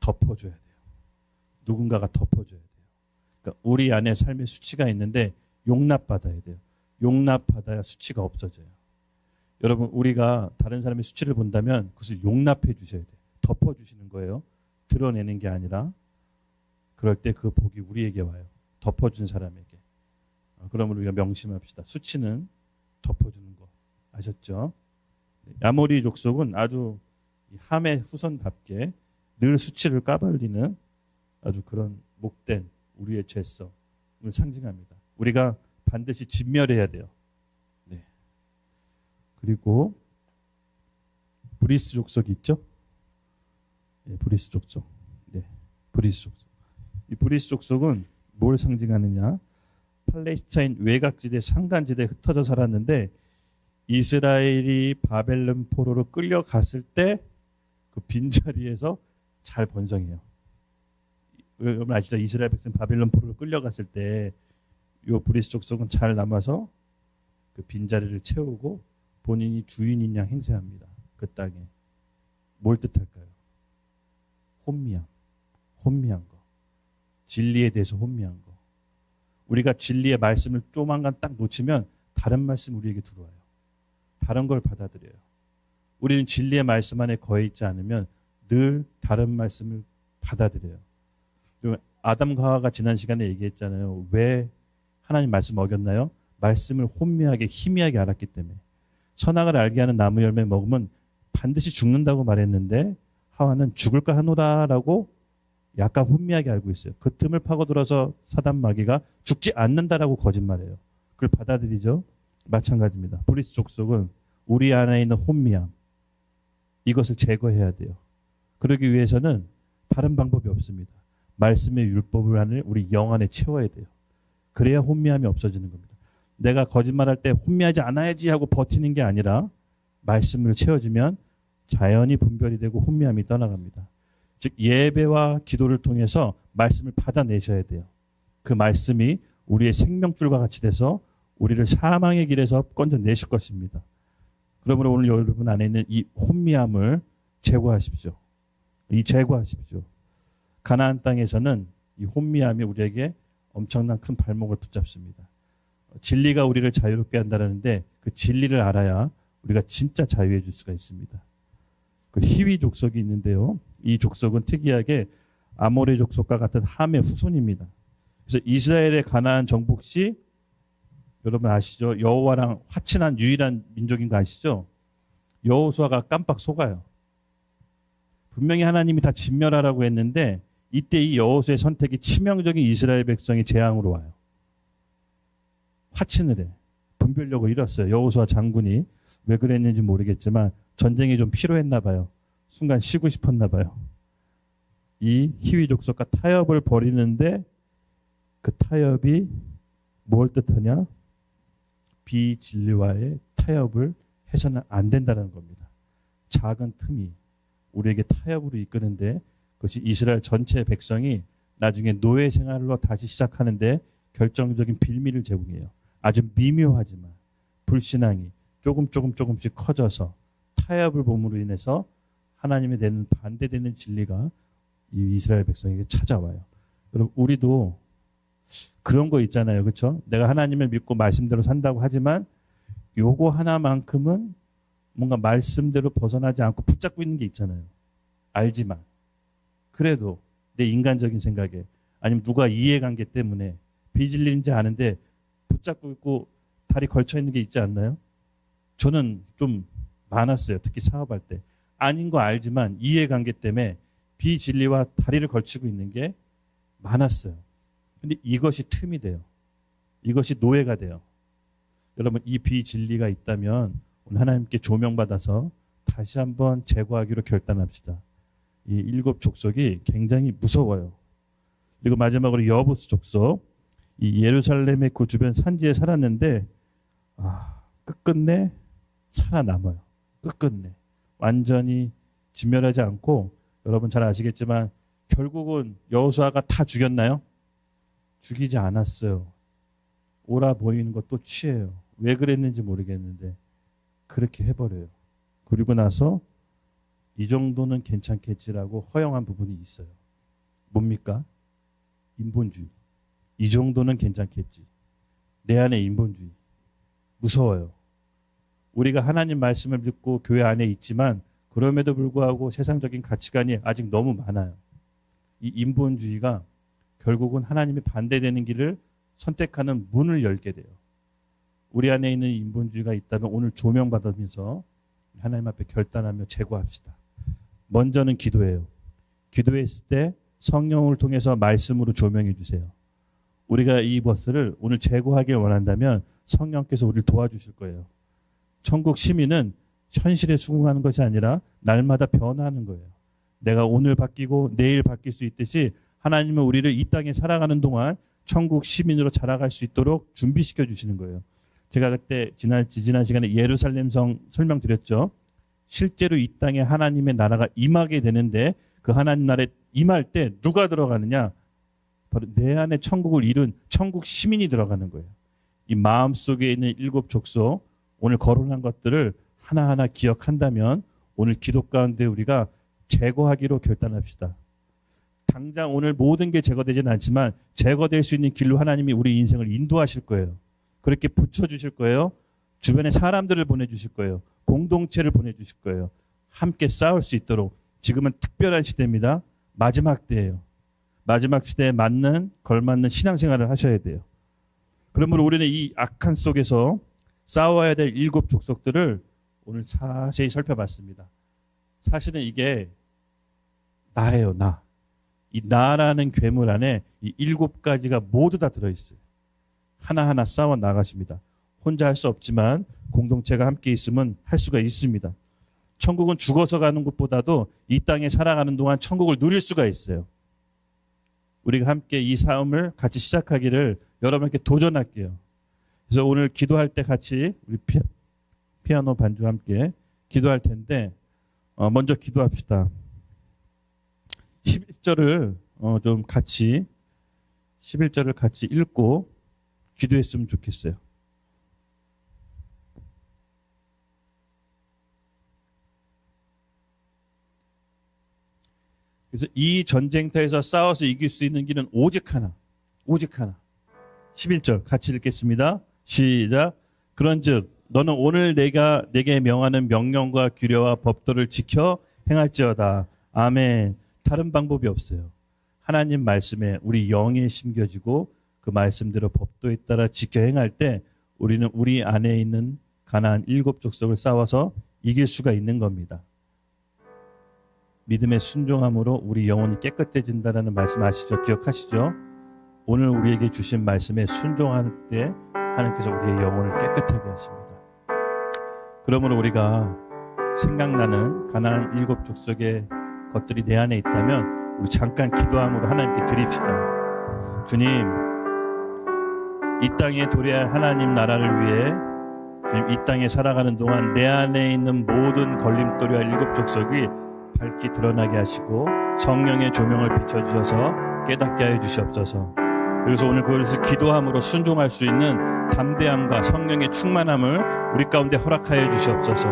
덮어줘야 돼요. 누군가가 덮어줘야 돼요. 그러니까 우리 안에 삶의 수치가 있는데 용납받아야 돼요. 용납받아야 수치가 없어져요. 여러분 우리가 다른 사람의 수치를 본다면 그것을 용납해 주셔야 돼요. 덮어주시는 거예요. 드러내는 게 아니라. 그럴 때 그 복이 우리에게 와요. 덮어준 사람에게. 그러면 우리가 명심합시다. 수치는 덮어주는 거. 아셨죠? 아모리 족속은 아주 함의 후손답게 늘 수치를 까발리는 아주 그런 목된 우리의 죄성을 상징합니다. 우리가 반드시 진멸해야 돼요. 네. 그리고 브리스 족속이 있죠? 네, 브리스 족속. 네, 브리스 족속. 이 브리스 족속은 뭘 상징하느냐? 팔레스타인 외곽지대 산간지대에 흩어져 살았는데 이스라엘이 바벨론 포로로 끌려갔을 때 그 빈자리에서 잘 번성해요. 여러분 아시죠? 이스라엘 백성 바벨론 포로로 끌려갔을 때 이 브리스 족속은 잘 남아서 그 빈자리를 채우고 본인이 주인인 양 행세합니다. 그 땅에. 뭘 뜻할까요? 혼미함. 혼미한 거. 진리에 대해서 혼미한 거. 우리가 진리의 말씀을 조만간 딱 놓치면 다른 말씀 우리에게 들어와요. 다른 걸 받아들여요. 우리는 진리의 말씀 안에 거해 있지 않으면 늘 다른 말씀을 받아들여요. 아담과 하와가 지난 시간에 얘기했잖아요. 왜 하나님 말씀 어겼나요? 말씀을 혼미하게 희미하게 알았기 때문에. 선악을 알게 하는 나무 열매 먹으면 반드시 죽는다고 말했는데 하와는 죽을까 하노라라고 약간 혼미하게 알고 있어요. 그 틈을 파고들어서 사단 마귀가 죽지 않는다라고 거짓말해요. 그걸 받아들이죠. 마찬가지입니다. 브리스 족속은 우리 안에 있는 혼미함 이것을 제거해야 돼요. 그러기 위해서는 다른 방법이 없습니다. 말씀의 율법을 안을 우리 영 안에 채워야 돼요. 그래야 혼미함이 없어지는 겁니다. 내가 거짓말할 때 혼미하지 않아야지 하고 버티는 게 아니라 말씀을 채워주면 자연히 분별이 되고 혼미함이 떠나갑니다. 즉 예배와 기도를 통해서 말씀을 받아내셔야 돼요. 그 말씀이 우리의 생명줄과 같이 돼서 우리를 사망의 길에서 건져내실 것입니다. 그러므로 오늘 여러분 안에 있는 이 혼미함을 제거하십시오. 제거하십시오. 가나안 땅에서는 이 혼미함이 우리에게 엄청난 큰 발목을 붙잡습니다. 진리가 우리를 자유롭게 한다는데 그 진리를 알아야 우리가 진짜 자유해질 수가 있습니다. 그 히위 족속이 있는데요. 이 족속은 특이하게 아모레 족속과 같은 함의 후손입니다. 그래서 이스라엘의 가나안 정복 시 여러분 아시죠? 여호와랑 화친한 유일한 민족인 거 아시죠? 여호수아가 깜빡 속아요. 분명히 하나님이 다 진멸하라고 했는데 이때 이 여호수아의 선택이 치명적인 이스라엘 백성의 재앙으로 와요. 화친을 해. 분별력을 잃었어요. 여호수아 장군이 왜 그랬는지 모르겠지만 전쟁이 좀 필요했나 봐요. 순간 쉬고 싶었나 봐요. 이 히위 족속과 타협을 벌이는데 그 타협이 뭘 뜻하냐? 비진리와의 타협을 해서는 안 된다는 겁니다. 작은 틈이 우리에게 타협으로 이끄는데 그것이 이스라엘 전체 백성이 나중에 노예 생활로 다시 시작하는데 결정적인 빌미를 제공해요. 아주 미묘하지만 불신앙이 조금씩 커져서 타협을 봄으로 인해서 하나님에 대한 반대되는 진리가 이 이스라엘 백성에게 찾아와요. 여러분 우리도 그런 거 있잖아요. 그렇죠? 내가 하나님을 믿고 말씀대로 산다고 하지만 요거 하나만큼은 뭔가 말씀대로 벗어나지 않고 붙잡고 있는 게 있잖아요. 알지만 그래도 내 인간적인 생각에 아니면 누가 이해관계 때문에 비질리는지 아는데 붙잡고 있고 다리 걸쳐 있는 게 있지 않나요? 저는 좀 많았어요. 특히 사업할 때. 아닌 거 알지만 이해관계 때문에 비진리와 다리를 걸치고 있는 게 많았어요. 근데 이것이 틈이 돼요. 이것이 노예가 돼요. 여러분 이 비진리가 있다면 오늘 하나님께 조명받아서 다시 한번 제거하기로 결단합시다. 이 7 족속이 굉장히 무서워요. 그리고 마지막으로 여부스 족속. 이 예루살렘의 그 주변 산지에 살았는데 끝끝내 살아남아요. 끝끝내. 완전히 진멸하지 않고 여러분 잘 아시겠지만 결국은 여호수아가 다 죽였나요? 죽이지 않았어요. 오라 보이는 것도 취해요. 왜 그랬는지 모르겠는데 그렇게 해버려요. 그리고 나서 이 정도는 괜찮겠지라고 허용한 부분이 있어요. 뭡니까? 인본주의. 이 정도는 괜찮겠지. 내 안에 인본주의. 무서워요. 우리가 하나님 말씀을 믿고 교회 안에 있지만 그럼에도 불구하고 세상적인 가치관이 아직 너무 많아요. 이 인본주의가 결국은 하나님이 반대되는 길을 선택하는 문을 열게 돼요. 우리 안에 있는 인본주의가 있다면 오늘 조명받으면서 하나님 앞에 결단하며 제거합시다. 먼저는 기도해요. 기도했을 때 성령을 통해서 말씀으로 조명해 주세요. 우리가 이것을 오늘 제거하길 원한다면 성령께서 우리를 도와주실 거예요. 천국 시민은 현실에 수긍하는 것이 아니라 날마다 변화하는 거예요. 내가 오늘 바뀌고 내일 바뀔 수 있듯이 하나님은 우리를 이 땅에 살아가는 동안 천국 시민으로 자라갈 수 있도록 준비시켜 주시는 거예요. 제가 그때 지난 시간에 예루살렘 성 설명드렸죠. 실제로 이 땅에 하나님의 나라가 임하게 되는데 그 하나님 나라에 임할 때 누가 들어가느냐? 바로 내 안에 천국을 이룬 천국 시민이 들어가는 거예요. 이 마음속에 있는 7 족속 오늘 거론한 것들을 하나하나 기억한다면 오늘 기도 가운데 우리가 제거하기로 결단합시다. 당장 오늘 모든 게 제거되지는 않지만 제거될 수 있는 길로 하나님이 우리 인생을 인도하실 거예요. 그렇게 붙여주실 거예요. 주변에 사람들을 보내주실 거예요. 공동체를 보내주실 거예요. 함께 싸울 수 있도록. 지금은 특별한 시대입니다. 마지막 때예요. 마지막 시대에 걸맞는 신앙생활을 하셔야 돼요. 그러므로 우리는 이 악한 속에서 싸워야 될 7 족속들을 오늘 자세히 살펴봤습니다. 사실은 이게 나예요, 나. 이 나라는 괴물 안에 이 7가지가 모두 다 들어있어요. 하나하나 싸워 나가십니다. 혼자 할 수 없지만 공동체가 함께 있으면 할 수가 있습니다. 천국은 죽어서 가는 것보다도 이 땅에 살아가는 동안 천국을 누릴 수가 있어요. 우리가 함께 이 싸움을 같이 시작하기를 여러분께 도전할게요. 그래서 오늘 기도할 때 같이 우리 피아노 반주와 함께 기도할 텐데 먼저 기도합시다. 11절을 좀 같이 11절을 같이 읽고 기도했으면 좋겠어요. 그래서 이 전쟁터에서 싸워서 이길 수 있는 길은 오직 하나. 오직 하나. 11절 같이 읽겠습니다. 시작. 그런즉 너는 오늘 내게 명하는 명령과 규례와 법도를 지켜 행할지어다. 아멘. 다른 방법이 없어요. 하나님 말씀에 우리 영에 심겨지고 그 말씀대로 법도에 따라 지켜 행할 때 우리는 우리 안에 있는 가나안 7 족속을 싸워서 이길 수가 있는 겁니다. 믿음의 순종함으로 우리 영혼이 깨끗해진다는 말씀 아시죠? 기억하시죠? 오늘 우리에게 주신 말씀에 순종할 때 하나님께서 우리의 영혼을 깨끗하게 하십니다. 그러므로 우리가 생각나는 가나안 7 족속의 것들이 내 안에 있다면 우리 잠깐 기도함으로 하나님께 드립시다. 주님, 이 땅에 도래할 하나님 나라를 위해 주님, 이 땅에 살아가는 동안 내 안에 있는 모든 걸림돌이와 7 족속이 밝게 드러나게 하시고 성령의 조명을 비춰주셔서 깨닫게 하여 주시옵소서. 그래서 오늘 그것을 기도함으로 순종할 수 있는 담대함과 성령의 충만함을 우리 가운데 허락하여 주시옵소서.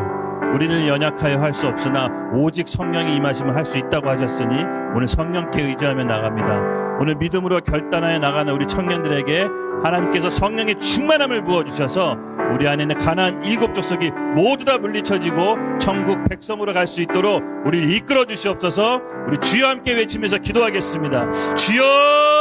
우리는 연약하여 할 수 없으나 오직 성령이 임하시면 할 수 있다고 하셨으니 오늘 성령께 의지하며 나갑니다. 오늘 믿음으로 결단하여 나가는 우리 청년들에게 하나님께서 성령의 충만함을 부어주셔서 우리 안에 있는 가나안 7 족속이 모두 다 물리쳐지고 천국 백성으로 갈 수 있도록 우리를 이끌어 주시옵소서. 우리 주여 함께 외치면서 기도하겠습니다. 주여!